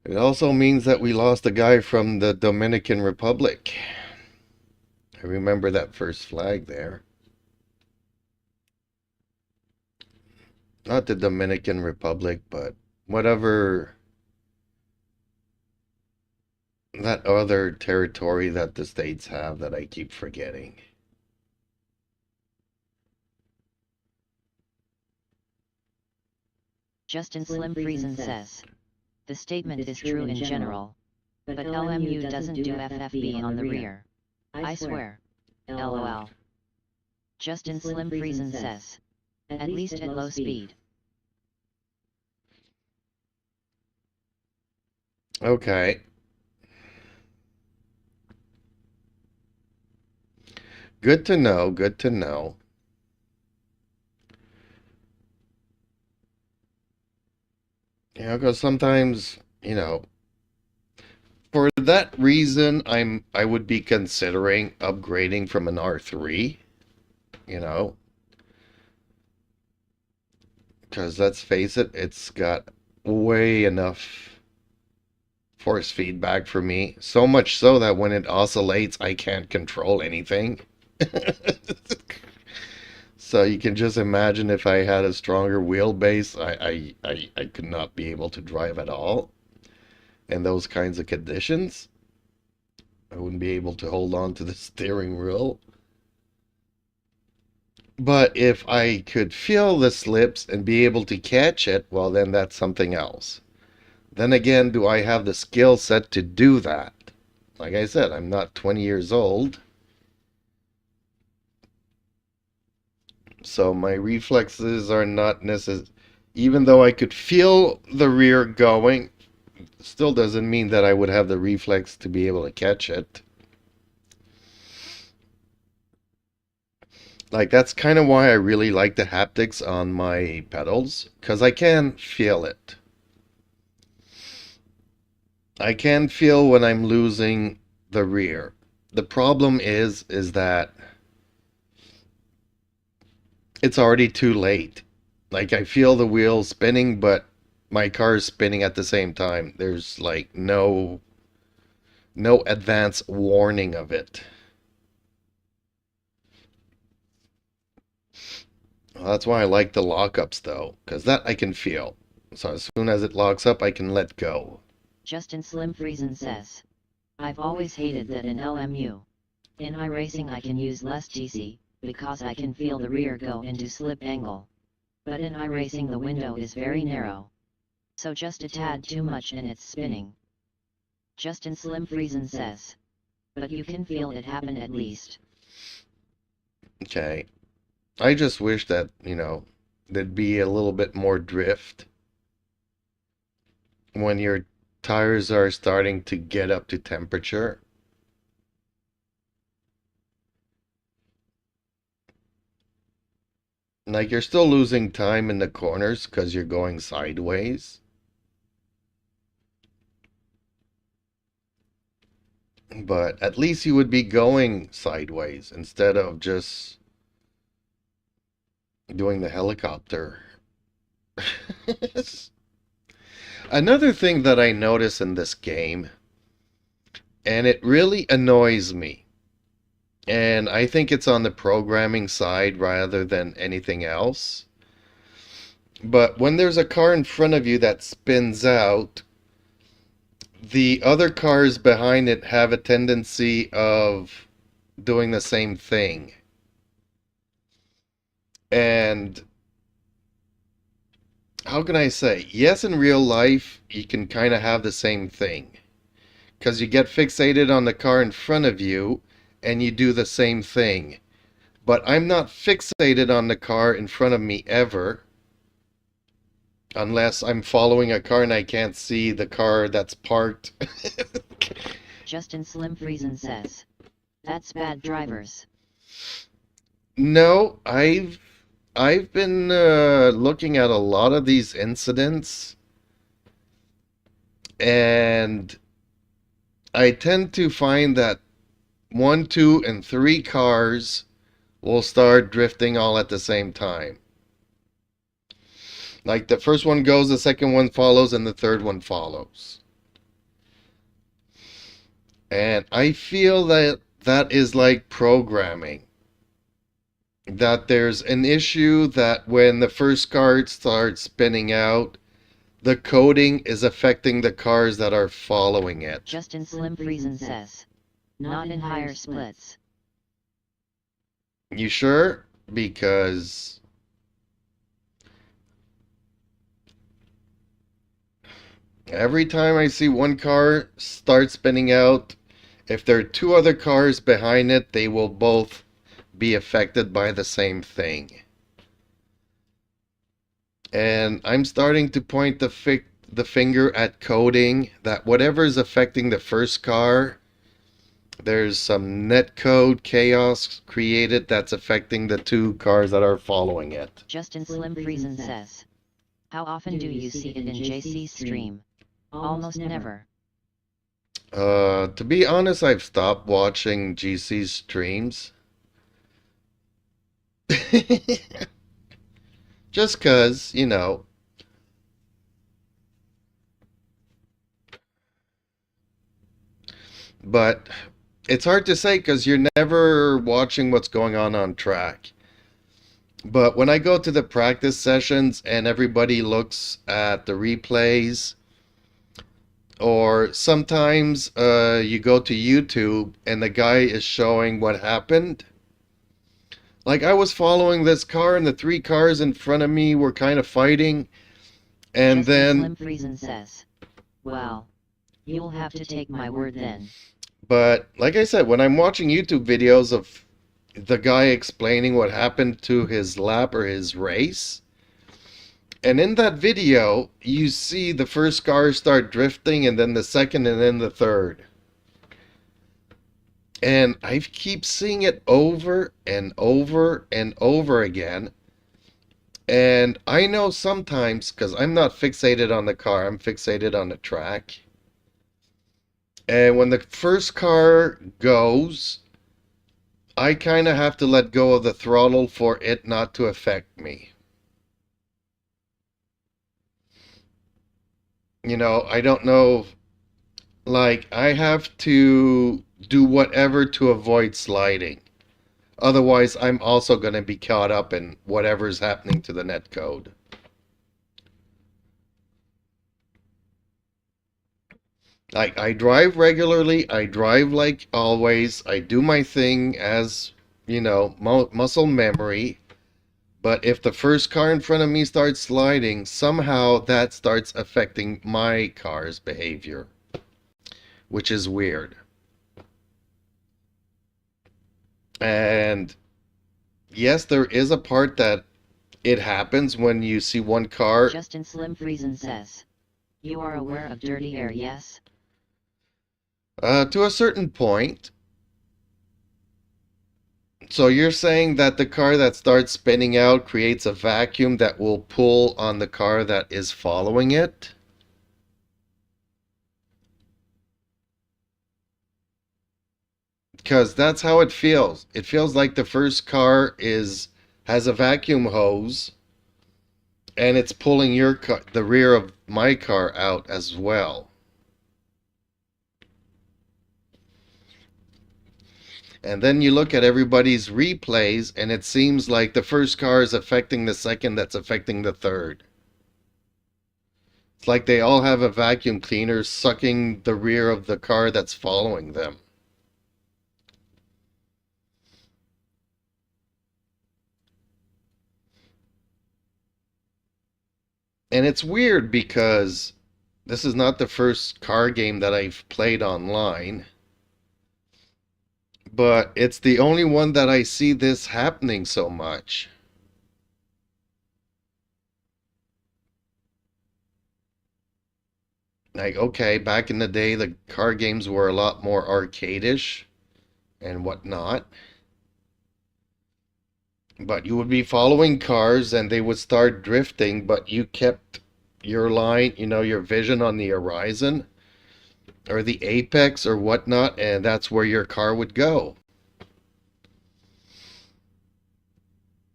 It also means that we lost a guy from the Dominican Republic. I remember that first flag there. Not the Dominican Republic, but whatever that other territory that the states have that I keep forgetting.
Justin Slim Friesen says, the statement is true in general, but LMU doesn't do FFB on the rear. I swear. LOL. Justin Slim Friesen says, at least at low speed.
Okay. Good to know, good to know. You know, because sometimes, you know, for that reason, I would be considering upgrading from an R3, you know, because let's face it, it's got way enough force feedback for me. So much so that when it oscillates, I can't control anything. So you can just imagine if I had a stronger wheelbase, I could not be able to drive at all in those kinds of conditions. I wouldn't be able to hold on to the steering wheel. But if I could feel the slips and be able to catch it, well, then that's something else. Then again, do I have the skill set to do that? Like I said, I'm not 20 years old. So my reflexes are not necessary. Even though I could feel the rear going, still doesn't mean that I would have the reflex to be able to catch it. Like, that's kind of why I really like the haptics on my pedals, because I can feel it. I can feel when I'm losing the rear. The problem is that it's already too late. Like, I feel the wheels spinning, but my car's spinning at the same time. There's like no advance warning of it. Well, that's why I like the lockups though, because that I can feel. So as soon as it locks up, I can let go.
Justin Slim Friesen says, I've always hated that in LMU. In iRacing I can use less TC, because I can feel the rear go into slip angle. But in iRacing the window is very narrow. So just a tad too much and it's spinning. Justin Slim Friesen says, but you can feel it happen at least.
Okay. I just wish that, you know, there'd be a little bit more drift when your tires are starting to get up to temperature. Like, you're still losing time in the corners because you're going sideways. But at least you would be going sideways instead of just doing the helicopter. Another thing that I notice in this game, and it really annoys me, and I think it's on the programming side rather than anything else, but when there's a car in front of you that spins out, the other cars behind it have a tendency of doing the same thing. And how can I say? Yes, in real life, you can kind of have the same thing. Because you get fixated on the car in front of you and you do the same thing. But I'm not fixated on the car in front of me ever. Unless I'm following a car and I can't see the car that's parked.
Justin Slim Friesen says, that's bad drivers.
No, I've been looking at a lot of these incidents, and I tend to find that 1, 2, and 3 cars will start drifting all at the same time. Like the first one goes, the second one follows, and the third one follows. And I feel that that is like programming. that there's an issue that when the first card starts spinning out, the coding is affecting the cars that are following it.
Justin Slim Friesen says, not in higher splits.
You sure? Because every time I see one car start spinning out, if there are two other cars behind it, they will both be affected by the same thing. And I'm starting to point the finger at coding, that whatever is affecting the first car, there's some netcode chaos created that's affecting the two cars that are following it.
Justin Slim Friesen says, how often do you see it in JC's stream? Almost never.
To be honest, I've stopped watching GC's streams. Just 'cause, you know. But it's hard to say because you're never watching what's going on track. But when I go to the practice sessions and everybody looks at the replays, or sometimes you go to YouTube and the guy is showing what happened. Like I was following this car and the three cars in front of me were kind of fighting. And
Justin
then...
Slim Friesen says, well, you'll have to take my word then.
But like I said, when I'm watching YouTube videos of the guy explaining what happened to his lap or his race, and in that video, you see the first car start drifting, and then the second, and then the third. And I keep seeing it over and over and over again. And I know sometimes, because I'm not fixated on the car, I'm fixated on the track. And when the first car goes, I kind of have to let go of the throttle for it not to affect me. You know, I don't know, like, I have to do whatever to avoid sliding. Otherwise, I'm also going to be caught up in whatever's happening to the netcode. Like, I drive regularly, I drive like always, I do my thing as, you know, muscle memory. But if the first car in front of me starts sliding, somehow that starts affecting my car's behavior, which is weird. And yes, there is a part that it happens when you see one car.
Justin Slim Friesen says, you are aware of dirty air, yes?
To a certain point. So you're saying that the car that starts spinning out creates a vacuum that will pull on the car that is following it? Because that's how it feels. It feels like the first car has a vacuum hose and it's pulling your car, the rear of my car out as well. And then you look at everybody's replays, and it seems like the first car is affecting the second, that's affecting the third. It's like they all have a vacuum cleaner sucking the rear of the car that's following them. And it's weird because this is not the first car game that I've played online. But it's the only one that I see this happening so much. Like, okay, back in the day, the car games were a lot more arcadish and whatnot. But you would be following cars and they would start drifting, but you kept your line, you know, your vision on the horizon or the apex or whatnot, and that's where your car would go.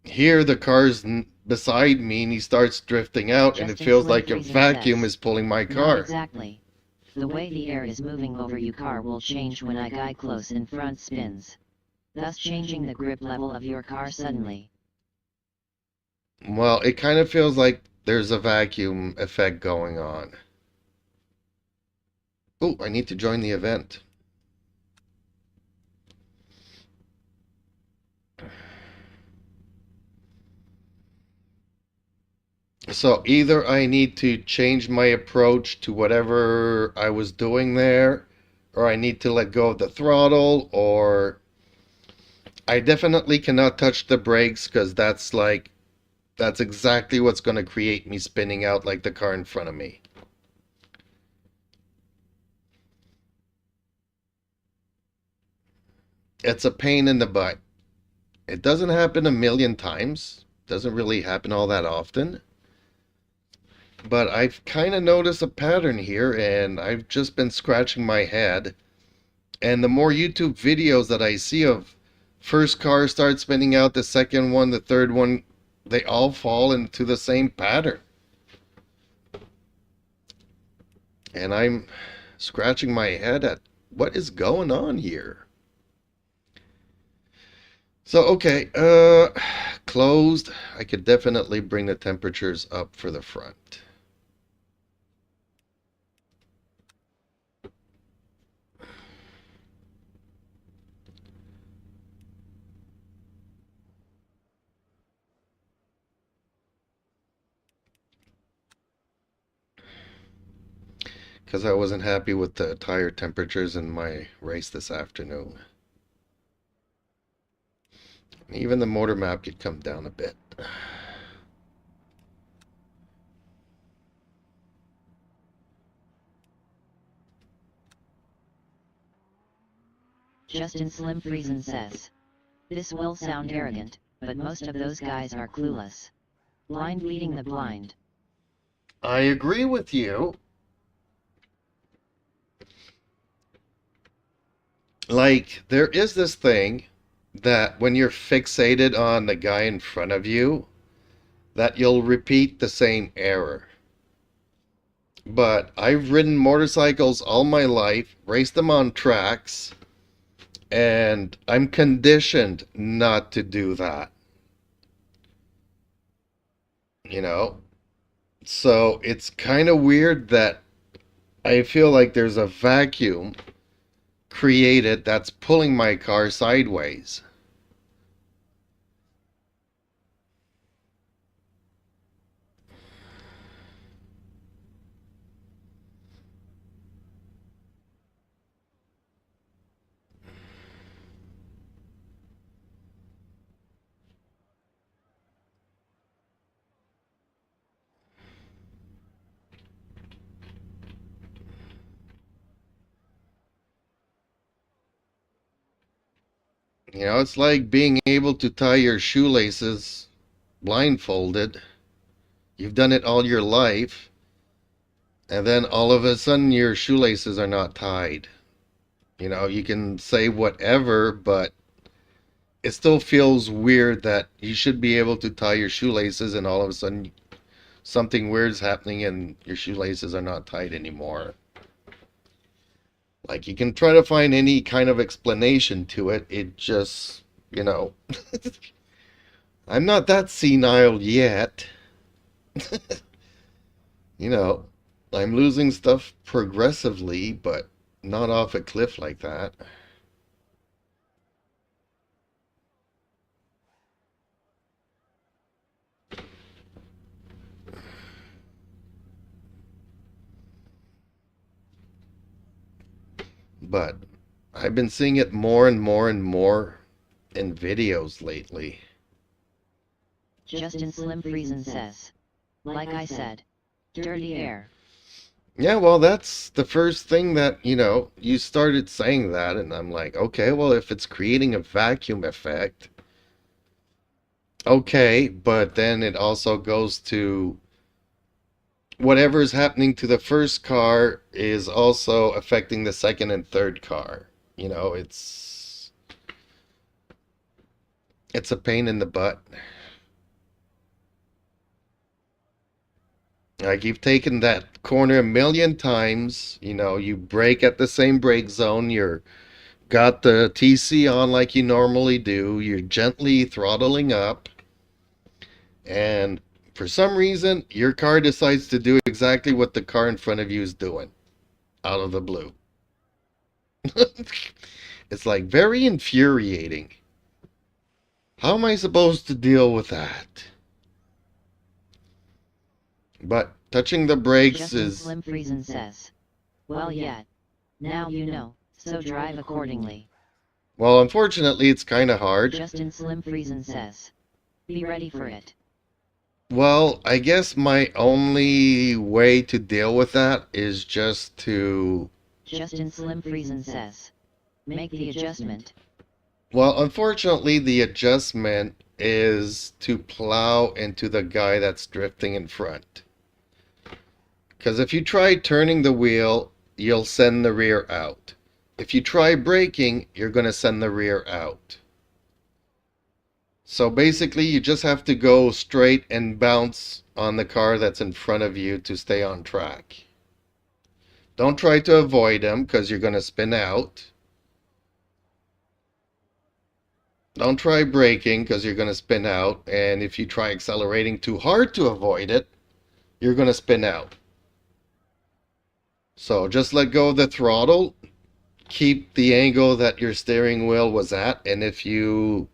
Here, the car's beside me, and he starts drifting out, and it feels like a vacuum is pulling my car.
Not exactly. The way the air is moving over your car will change when a guy close in front spins. thus changing the grip level of your car suddenly.
Well, it kind of feels like there's a vacuum effect going on. Oh, I need to join the event. So either I need to change my approach to whatever I was doing there, or I need to let go of the throttle, or I definitely cannot touch the brakes because that's exactly what's going to create me spinning out like the car in front of me. It's a pain in the butt. It doesn't happen a million times. Doesn't really happen all that often. But I've kind of noticed a pattern here, and I've just been scratching my head. And the more YouTube videos that I see of first car starts spinning out, the second one, the third one, they all fall into the same pattern. And I'm scratching my head at what is going on here. So, okay, closed. I could definitely bring the temperatures up for the front. Because I wasn't happy with the tire temperatures in my race this afternoon. Even the motor map could come down a bit.
Justin Slim Friesen says, this will sound arrogant, but most of those guys are clueless. Blind leading the blind.
I agree with you. Like, there is this thing that when you're fixated on the guy in front of you, that you'll repeat the same error. But I've ridden motorcycles all my life, raced them on tracks, and I'm conditioned not to do that. You know? So it's kind of weird that I feel like there's a vacuum created that's pulling my car sideways. You know, it's like being able to tie your shoelaces blindfolded. You've done it all your life, and then all of a sudden your shoelaces are not tied. You know, you can say whatever, but it still feels weird that you should be able to tie your shoelaces and all of a sudden something weird's happening and your shoelaces are not tied anymore. Like, you can try to find any kind of explanation to it. It just, you know, I'm not that senile yet. You know, I'm losing stuff progressively, but not off a cliff like that. But I've been seeing it more and more and more in videos lately.
Justin Slim Friesen says, like I said, dirty air.
Yeah, well, that's the first thing that, you know, you started saying that, and I'm like, okay, well, if it's creating a vacuum effect, okay, but then it also goes to whatever is happening to the first car is also affecting the second and third car. You know, it's a pain in the butt. Like, you've taken that corner a million times, you know, you brake at the same brake zone, you're got the TC on like you normally do. You're gently throttling up, and for some reason, your car decides to do exactly what the car in front of you is doing out of the blue. It's like very infuriating. How am I supposed to deal with that? But touching the brakes
Justin
is...
Slim Friesen says, well, yeah. Now you know, so drive accordingly.
Well, unfortunately, it's kind of hard.
Justin Slim Friesen says, be ready for it.
Well, I guess my only way to deal with that is just to...
Justin Slim Friesen says, make the adjustment.
Well, unfortunately, the adjustment is to plow into the guy that's drifting in front. Because if you try turning the wheel, you'll send the rear out. If you try braking, you're going to send the rear out. So basically, you just have to go straight and bounce on the car that's in front of you to stay on track. Don't try to avoid him because you're going to spin out. Don't try braking because you're going to spin out. And if you try accelerating too hard to avoid it, you're going to spin out. So just let go of the throttle. Keep the angle that your steering wheel was at. And if you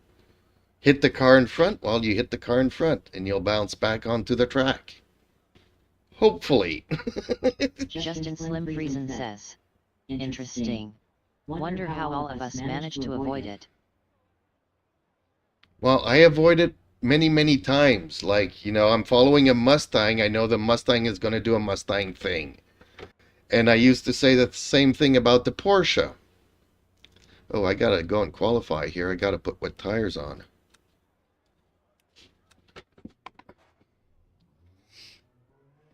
hit the car in front, well, you hit the car in front and you'll bounce back onto the track. Hopefully.
Justin Slim Friesen says, interesting. Wonder how all of us managed to avoid it.
Well, I avoid it many times. Like, I'm following a Mustang. I know the Mustang is going to do a Mustang thing. And I used to say the same thing about the Porsche. Oh, I got to go and qualify here. I got to put wet tires on.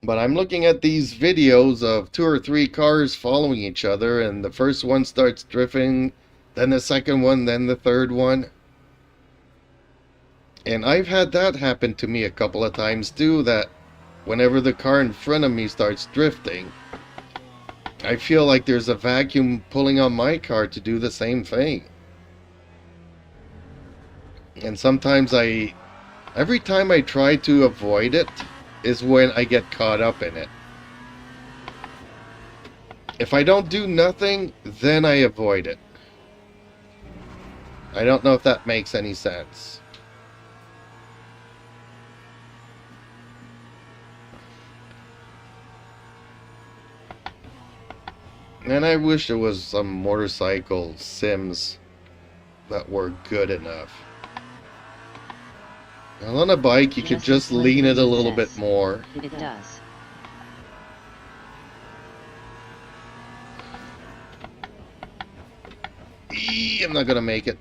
But I'm looking at these videos of 2 or 3 cars following each other, and the first one starts drifting, then the second one, then the third one. And I've had that happen to me a couple of times too, that whenever the car in front of me starts drifting, I feel like there's a vacuum pulling on my car to do the same thing. And sometimes every time I try to avoid it is when I get caught up in it. If I don't do nothing, then I avoid it. I don't know if that makes any sense. And I wish there was some motorcycle sims that were good enough. Now on a bike, you could just lean it a little bit more.
It does.
I'm not gonna make it.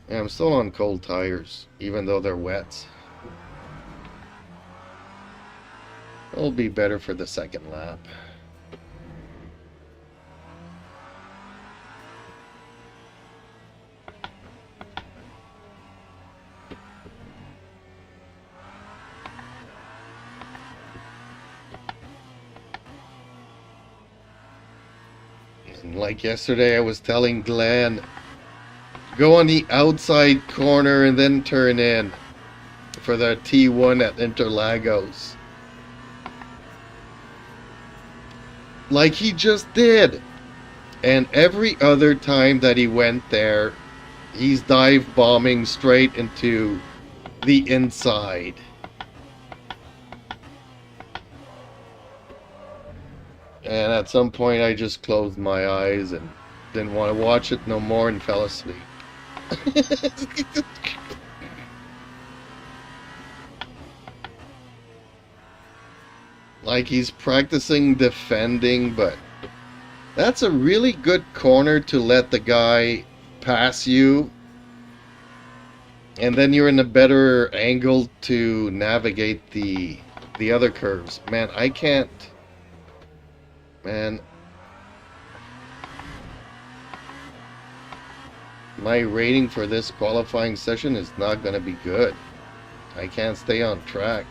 Yeah, I'm still on cold tires, even though they're wet. It'll be better for the second lap. And like yesterday, I was telling Glenn, go on the outside corner and then turn in for the T1 at Interlagos. Like he just did. And every other time that he went there, he's dive bombing straight into the inside. And at some point I just closed my eyes and didn't want to watch it no more and fell asleep. Like he's practicing defending, but that's a really good corner to let the guy pass you. And then you're in a better angle to navigate the other curves. Man, I can't. Man. My rating for this qualifying session is not going to be good. I can't stay on track.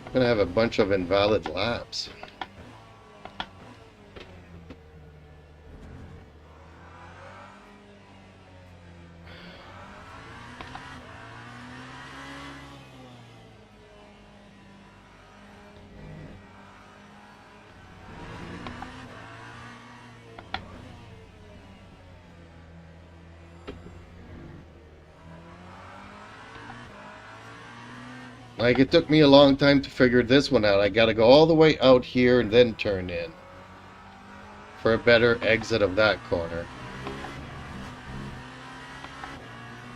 I'm going to have a bunch of invalid laps. Like, it took me a long time to figure this one out. I gotta go all the way out here and then turn in for a better exit of that corner.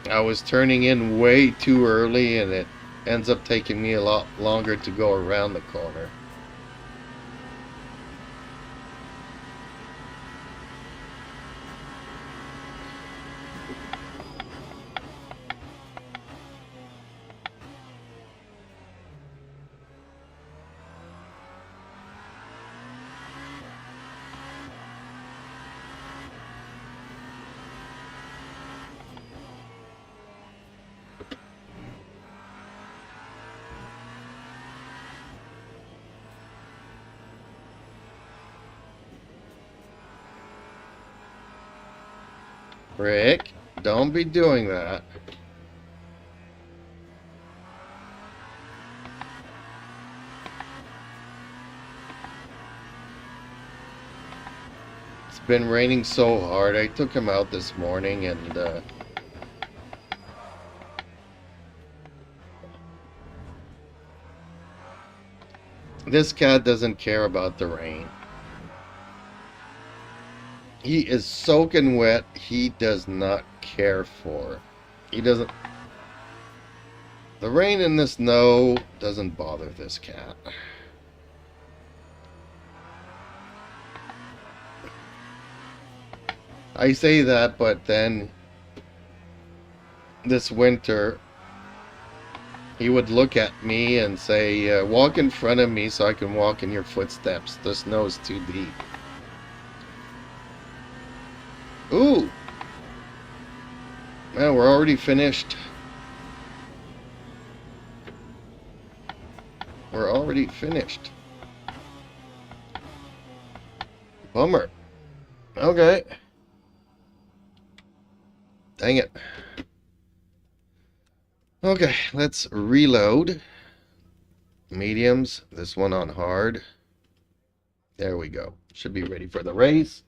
I was turning in way too early, and it ends up taking me a lot longer to go around the corner. Rick, don't be doing that. It's been raining so hard. I took him out this morning, and this cat doesn't care about the rain. He is soaking wet. He does not care for. He doesn't. The rain and the snow doesn't bother this cat. I say that, but then this winter he would look at me and say, walk in front of me so I can walk in your footsteps. The snow's too deep. Ooh! Man, we're already finished. We're already finished. Bummer. Okay. Dang it. Okay, let's reload. Mediums, this one on hard. There we go. Should be ready for the race.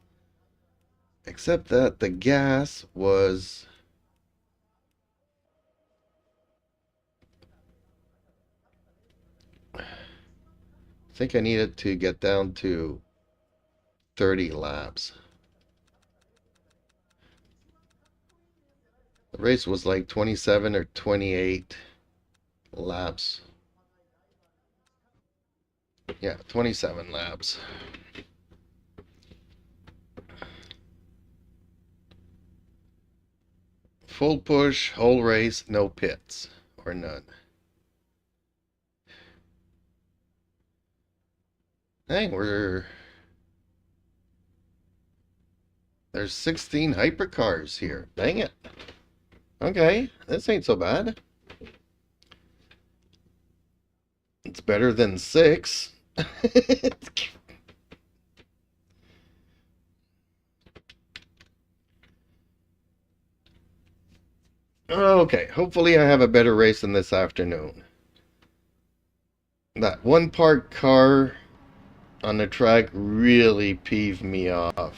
Except that the gas was... I think I needed to get down to 30 laps. The race was like 27 or 28 laps. Yeah, 27 laps. Full push, whole race, no pits, or none. Dang, there's 16 hypercars here. Dang it. Okay, this ain't so bad. It's better than 6. Okay, hopefully I have a better race than this afternoon. That one parked car on the track really peeved me off.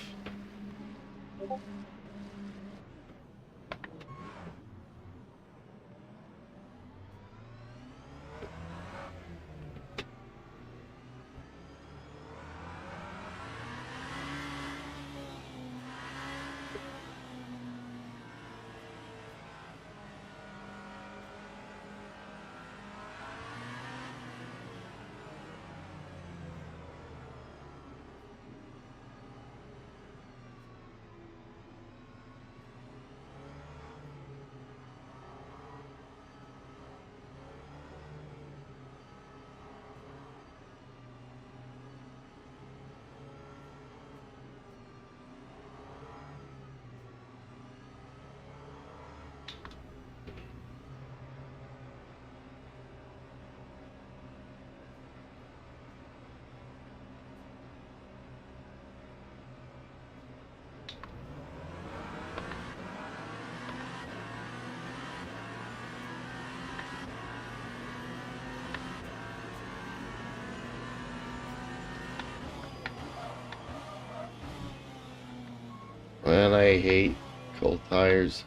Man, I hate cold tires.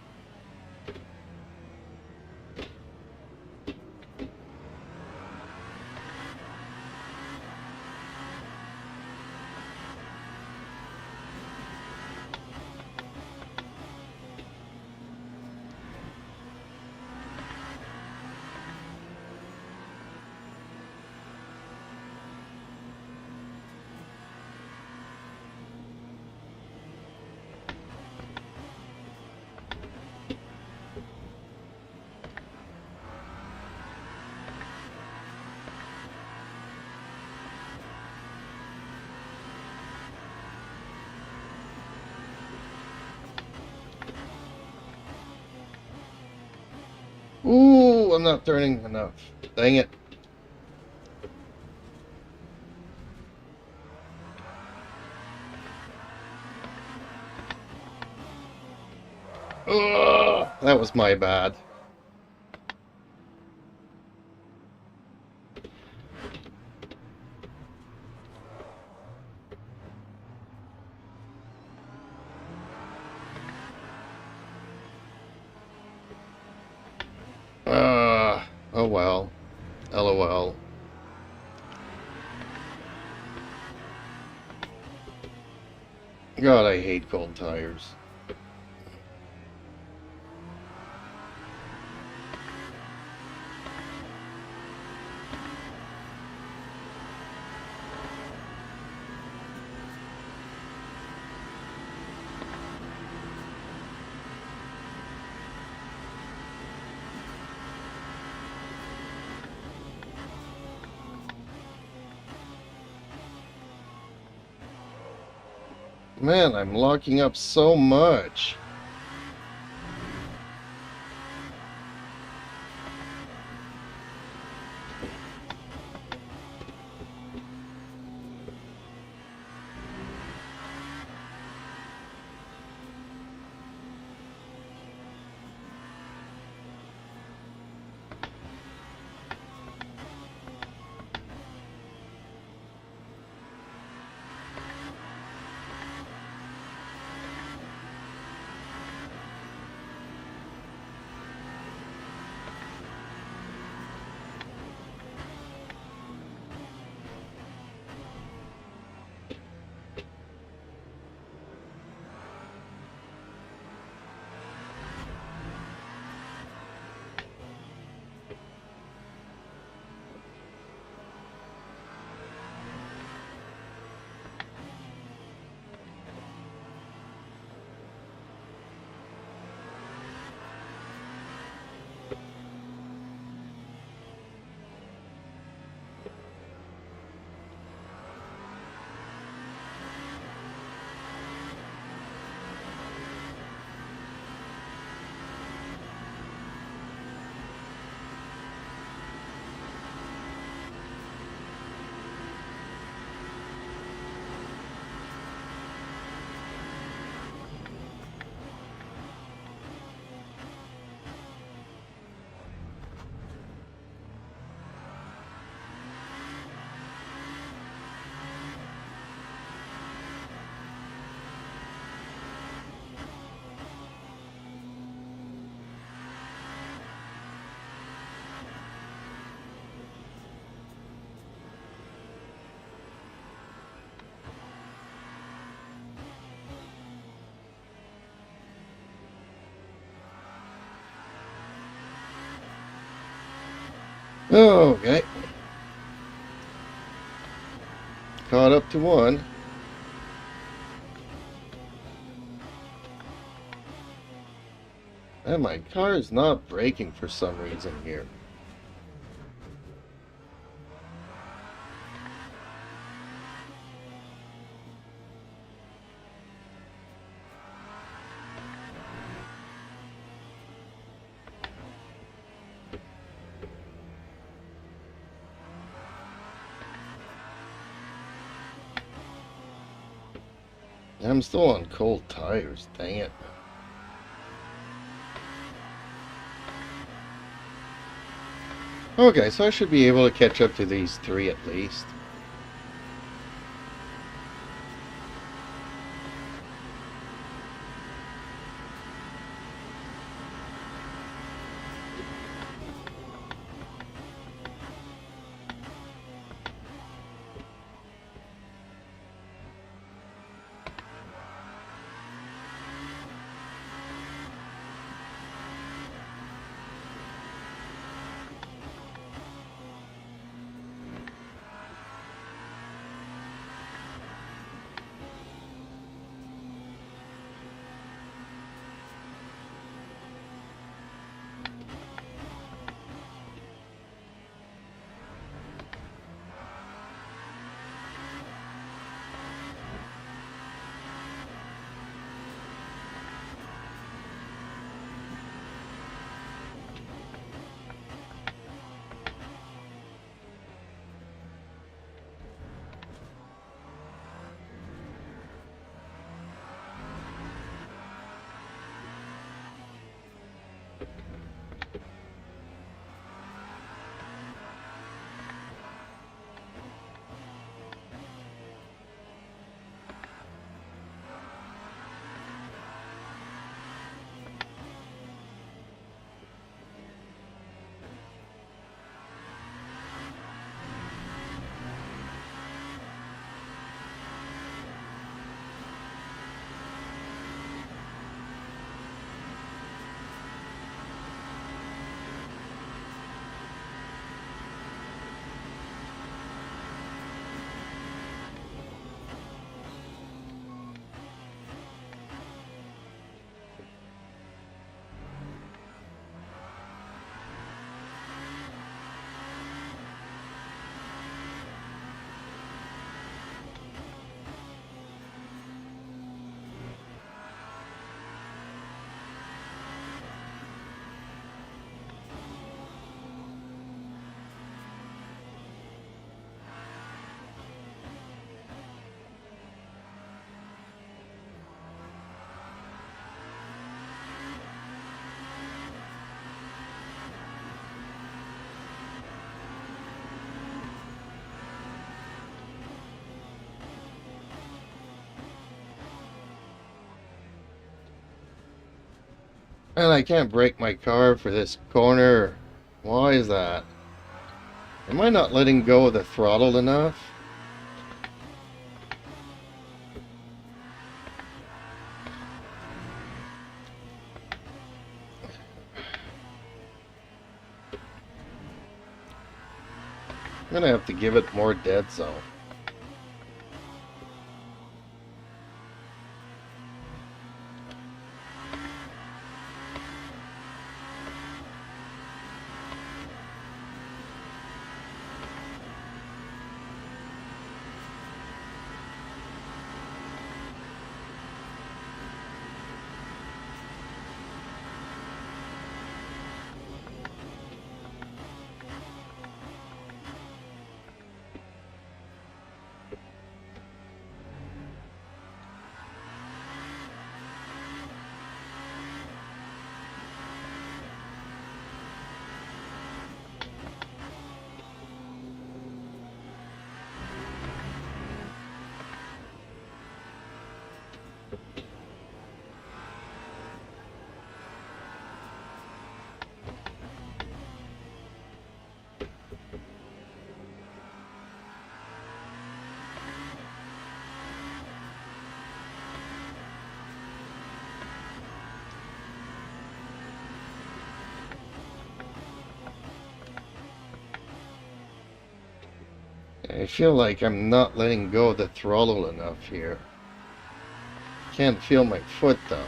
I'm not turning enough. Dang it. Ugh, that was my bad. Oh well. LOL. God, I hate cold tires. Man, I'm locking up so much. Oh, okay. Caught up to one. And my car is not braking for some reason here. I'm still on cold tires, dang it. Okay, so I should be able to catch up to these three at least. And I can't brake my car for this corner. Why is that? Am I not letting go of the throttle enough? I'm gonna have to give it more dead zone. I feel like I'm not letting go of the throttle enough here. Can't feel my foot though.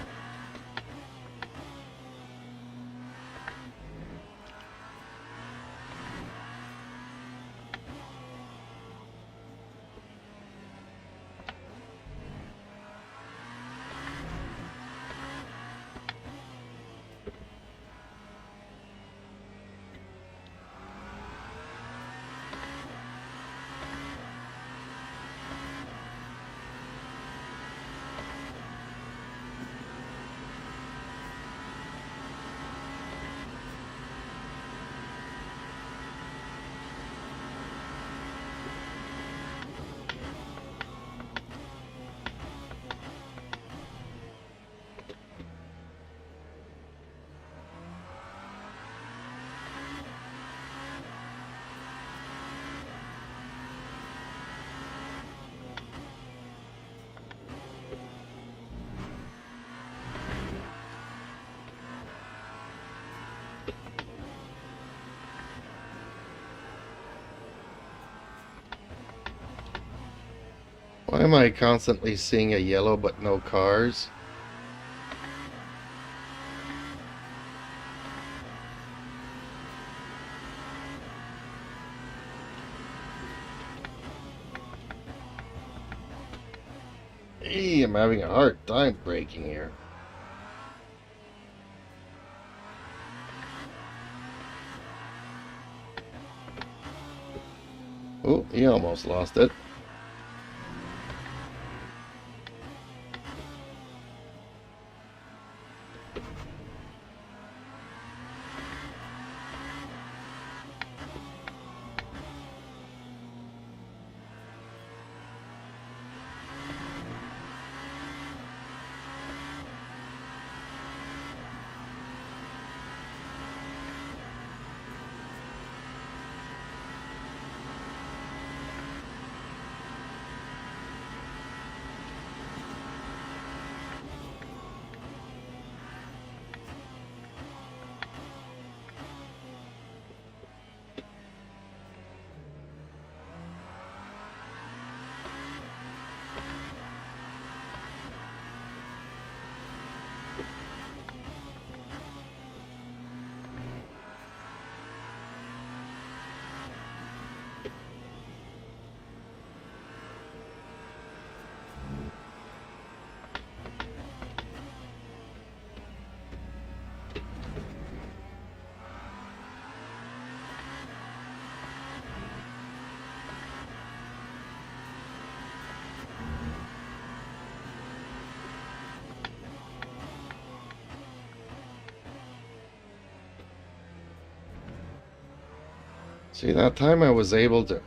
Why am I constantly seeing a yellow but no cars? Hey, I'm having a hard time braking here. Oh, he almost lost it. See, that time I was able to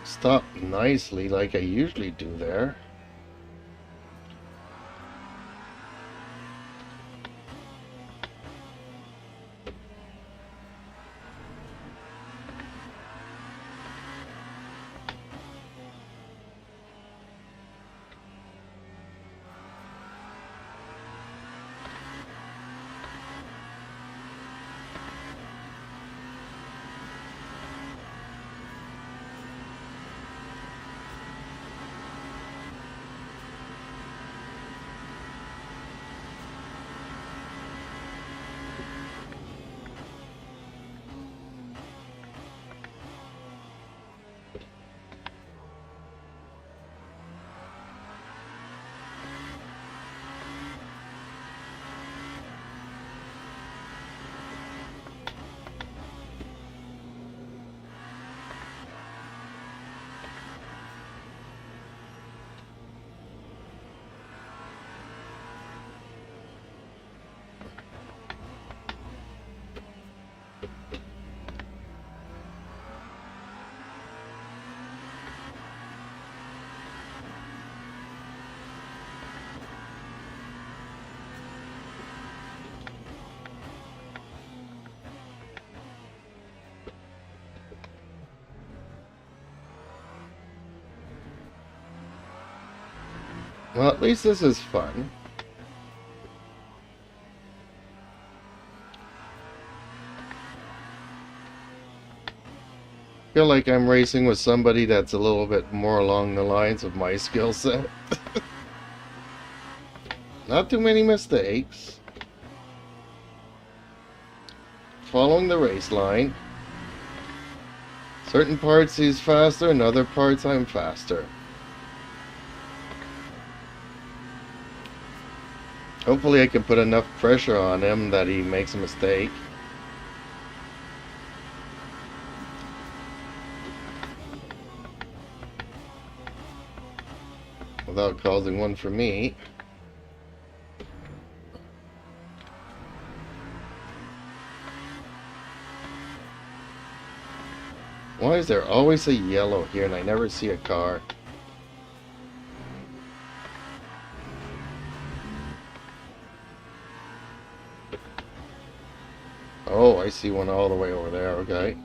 stop nicely like I usually do there. Well, at least this is fun. Feel like I'm racing with somebody that's a little bit more along the lines of my skill set. Not too many mistakes. Following the race line. Certain parts he's faster, and other parts I'm faster. Hopefully I can put enough pressure on him that he makes a mistake. Without causing one for me. Why is there always a yellow here and I never see a car? Oh, I see one all the way over there, okay.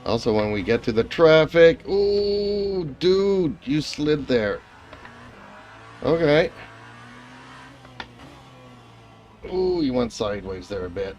Also, when we get to the traffic... Ooh, dude, you slid there. Okay. Ooh, you went sideways there a bit.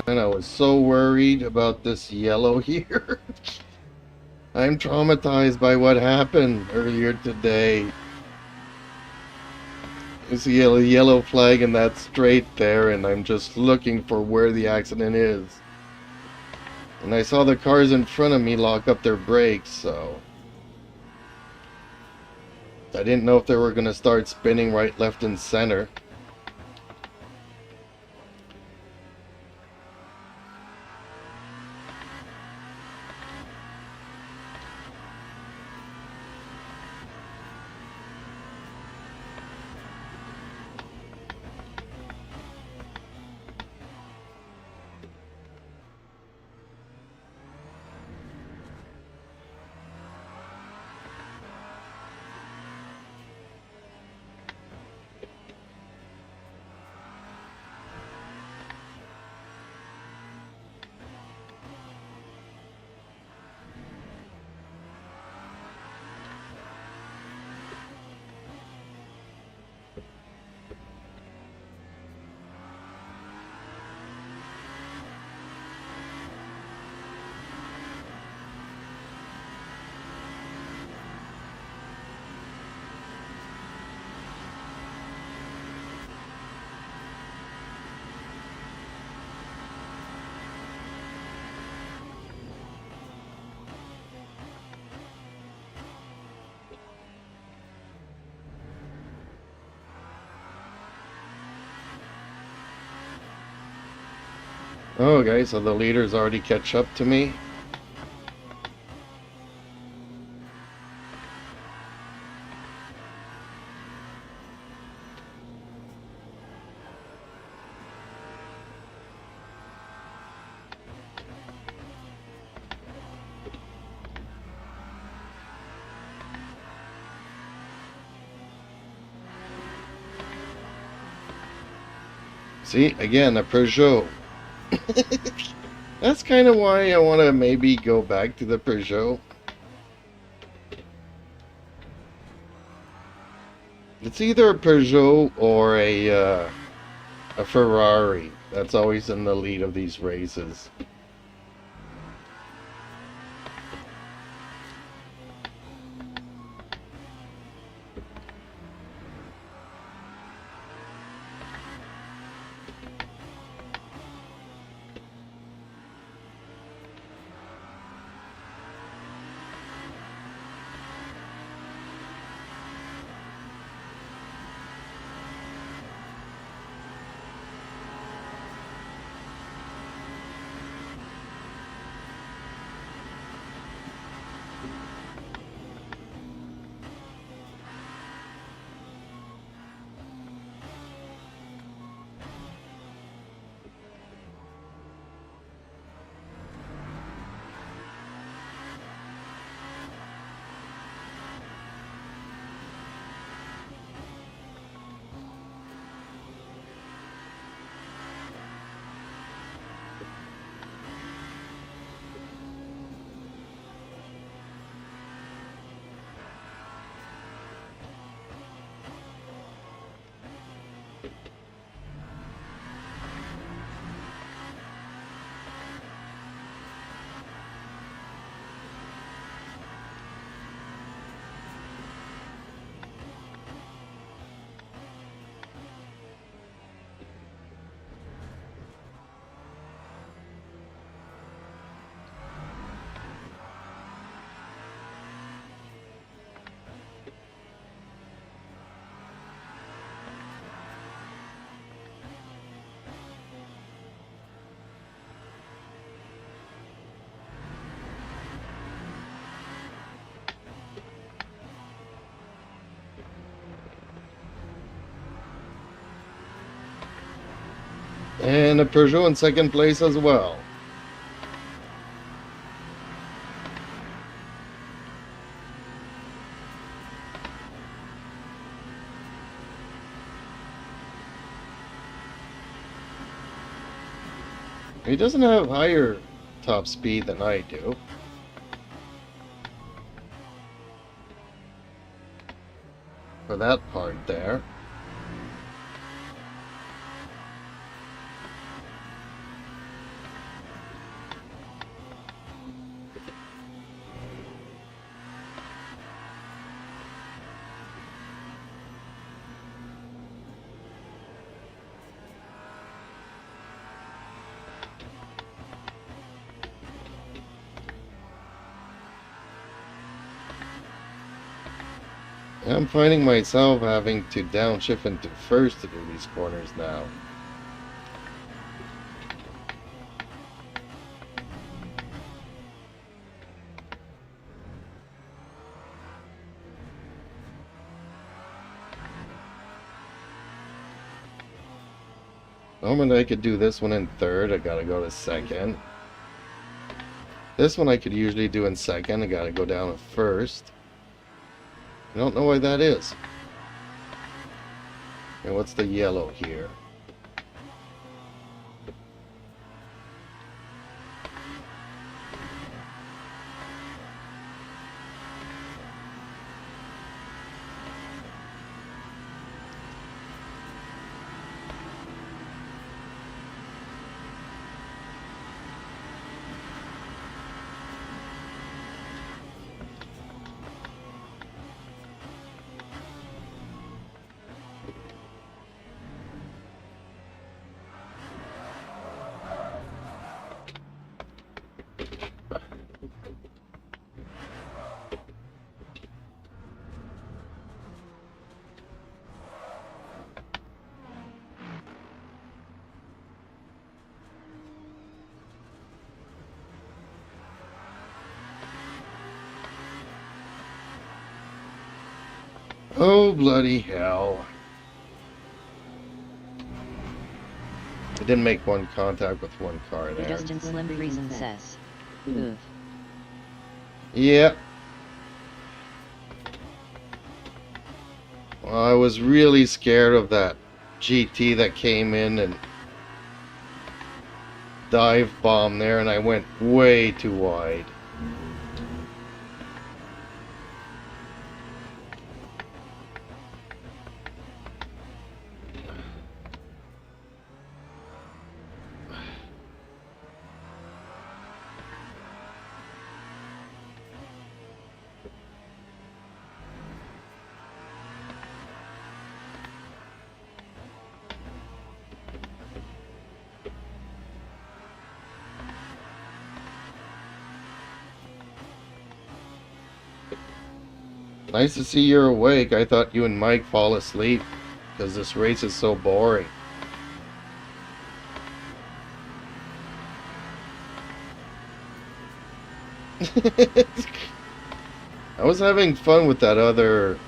Man, I was so worried about this yellow here. I'm traumatized by what happened earlier today. You see a yellow flag in that straight there, and I'm just looking for where the accident is. And I saw the cars in front of me lock up their brakes, so... I didn't know if they were going to start spinning right, left, and center. Okay, so the leaders already catch up to me. See, again, a Peugeot. That's kind of why I want to maybe go back to the Peugeot. It's either a Peugeot or a Ferrari. That's always in the lead of these races. And a Peugeot in second place as well. He doesn't have higher top speed than I do. For that part there. I'm finding myself having to downshift into first to do these corners now. The moment I could do this one in third, I gotta go to second. This one I could usually do in second, I gotta go down to first. I don't know why that is. And what's the yellow here? Oh, bloody hell. I didn't make one contact with one car there.
Justin Slim Reason says. Oof.
Yep. Well, I was really scared of that GT that came in and dive bomb there, and I went way too wide. Nice to see you're awake. I thought you and Mike fall asleep because this race is so boring. I was having fun with that other...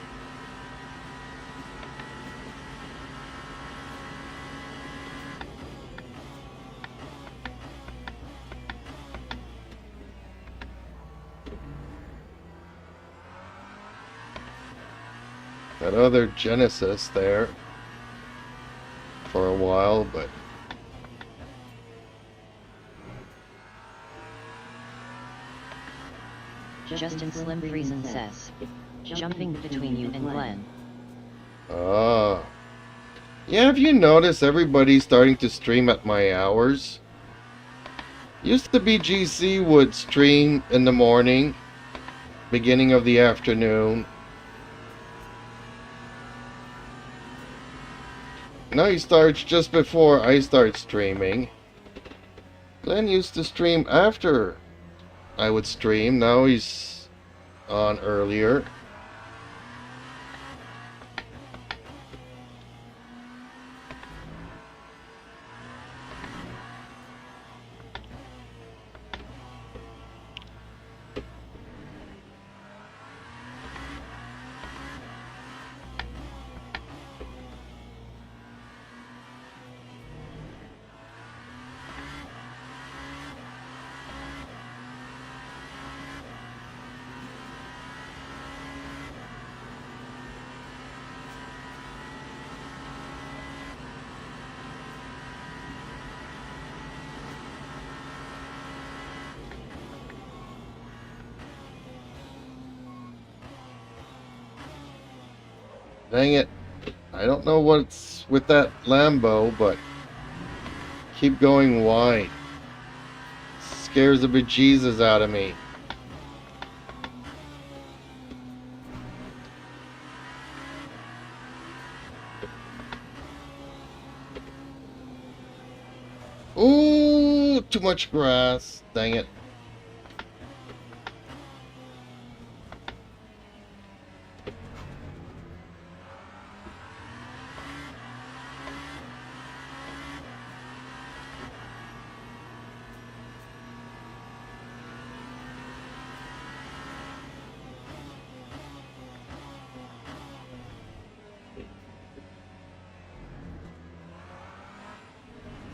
that other Genesis there for a while, but
Justin Slim Reason says. Jumping between you and Glenn.
yeah, have you noticed everybody's starting to stream at my hours? Used to be GC would stream in the morning, beginning of the afternoon. Now he starts just before I start streaming. Glenn used to stream after I would stream. Now he's on earlier. Dang it. I don't know what's with that Lambo, but keep going wide. Scares the bejesus out of me. Ooh, too much grass. Dang it.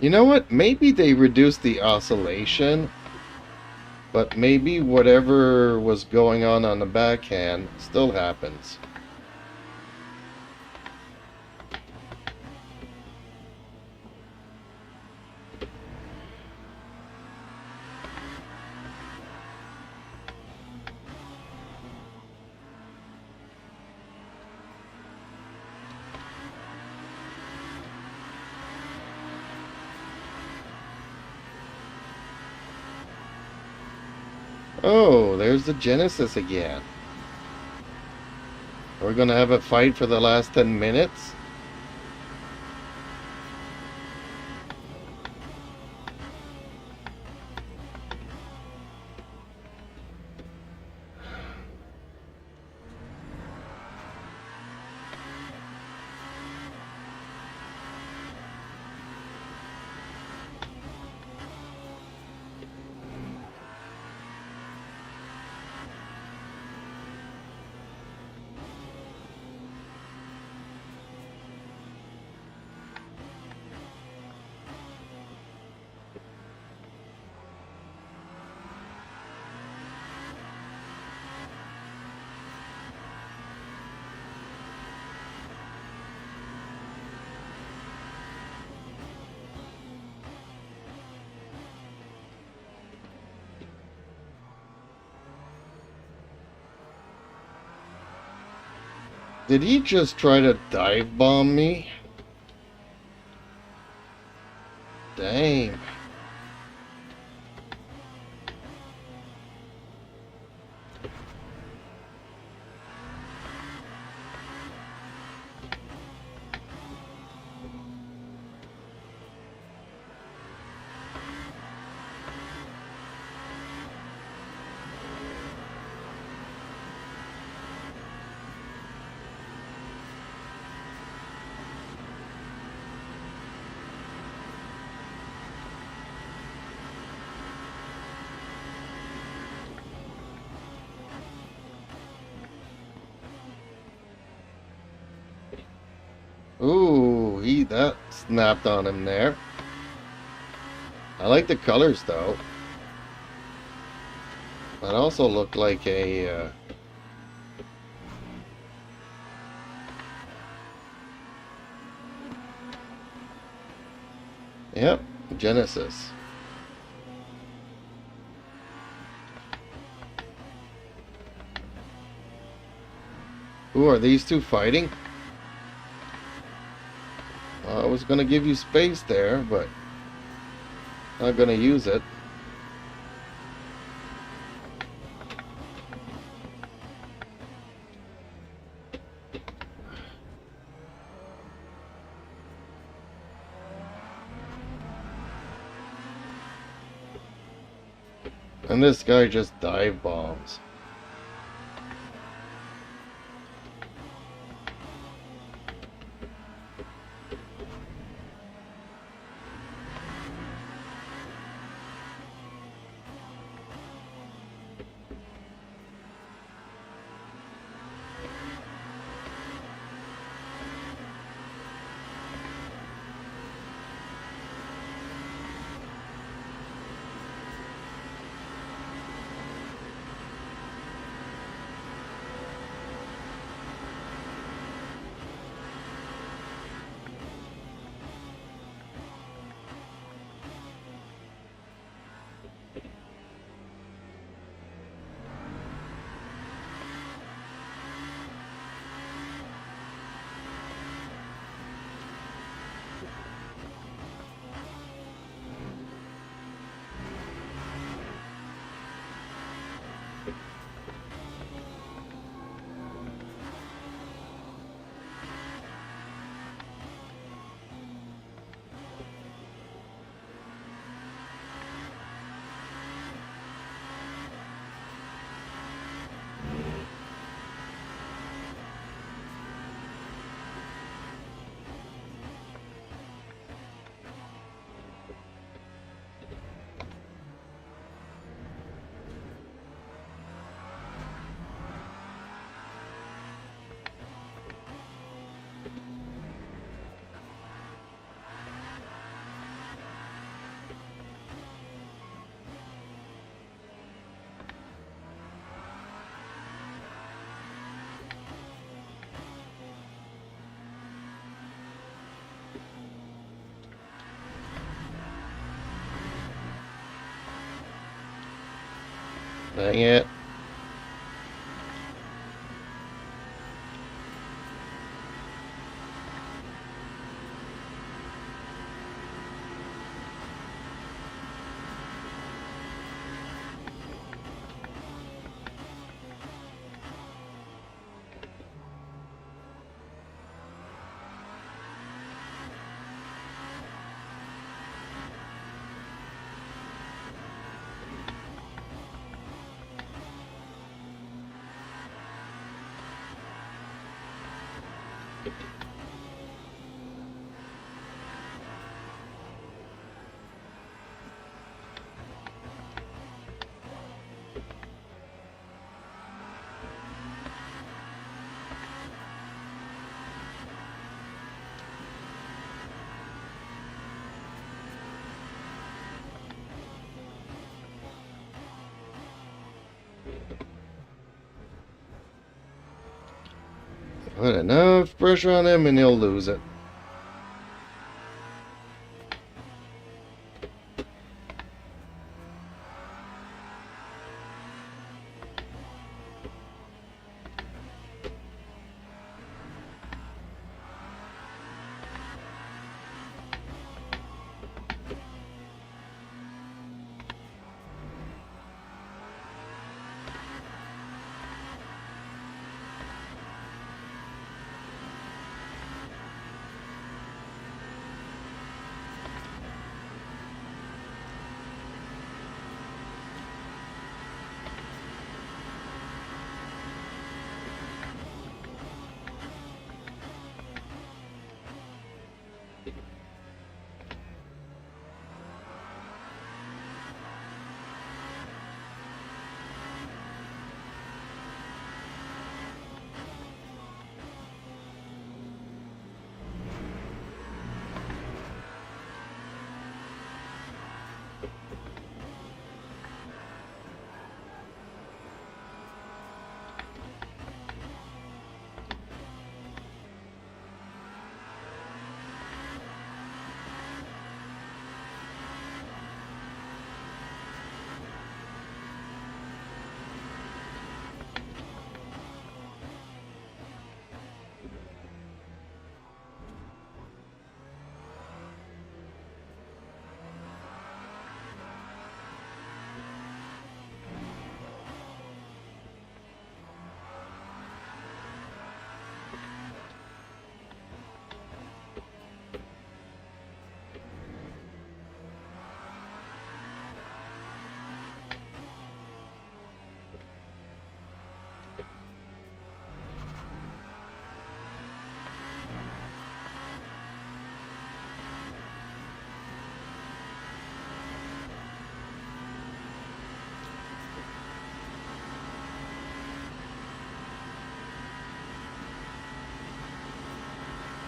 You know what? Maybe they reduced the oscillation, but maybe whatever was going on the backhand still happens. Oh, there's the Genesis again. Are we gonna have a fight for the last 10 minutes? Did he just try to dive bomb me? Dang. Ooh, that snapped on him there. I like the colors though. That also looked like a yep, Genesis. Who are these two fighting? I was gonna give you space there, but not gonna use it. And this guy just dive bombs. Dang it. Put enough pressure on him and he'll lose it.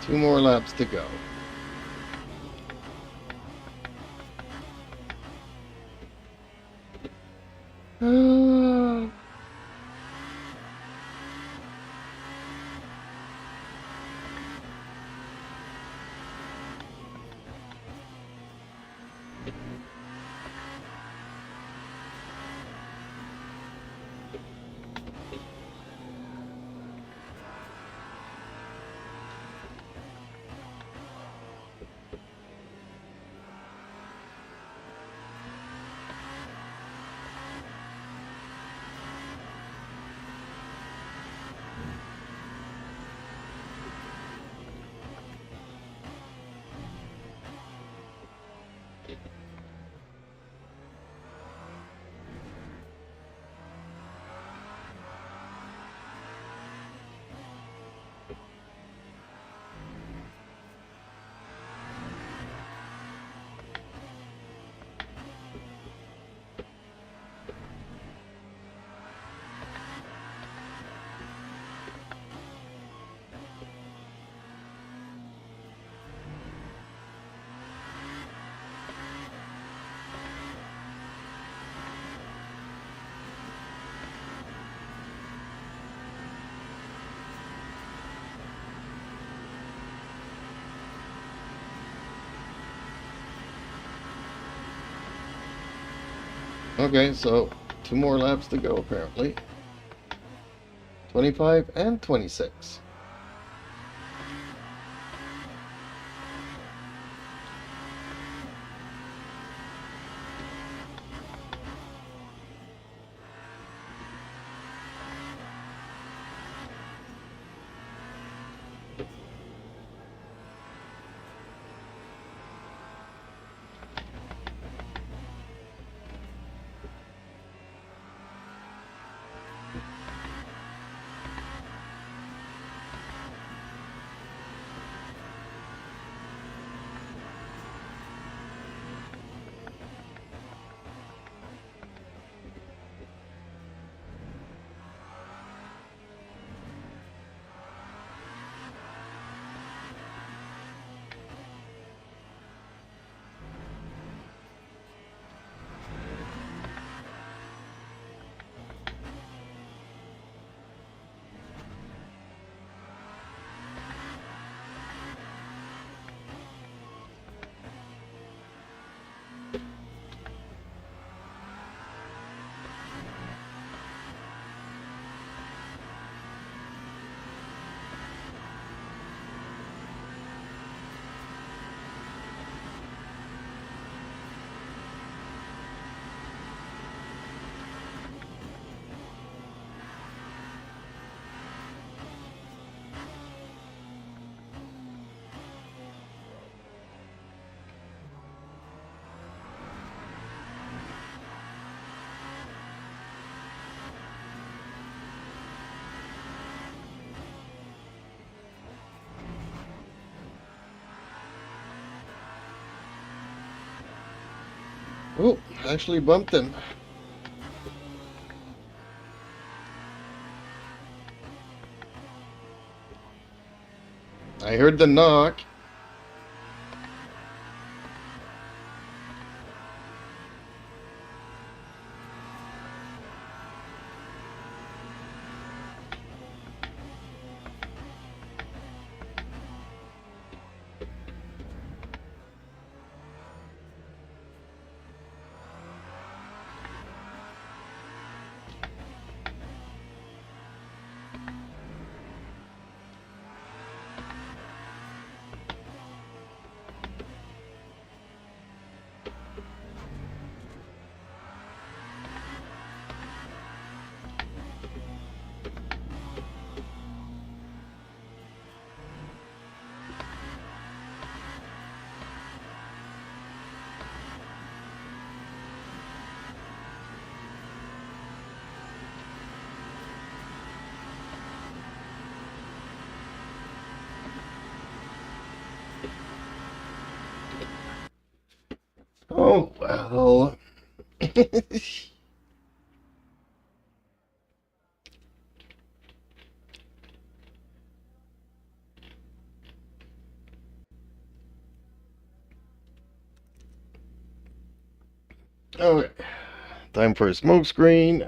2 more laps to go. Okay, so 2 more laps to go apparently. 25 and 26. Oh, actually bumped him. I heard the knock. Oh, well. Okay, time for a smoke screen.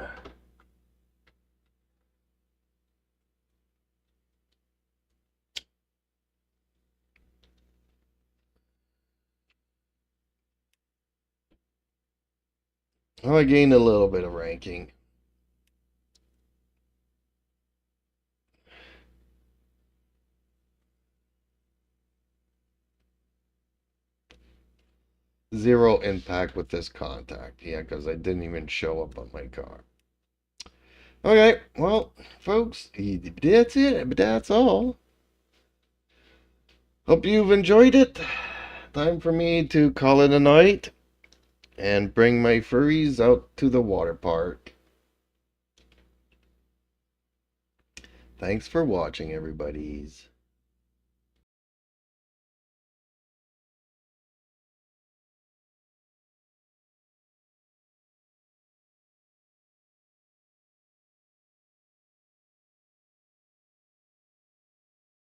Well, I gained a little bit of ranking. Zero impact with this contact. Yeah, because I didn't even show up on my car. Okay, well, folks, that's it. But that's all. Hope you've enjoyed it. Time for me to call it a night and bring my furries out to the water park. Thanks for watching, everybody's.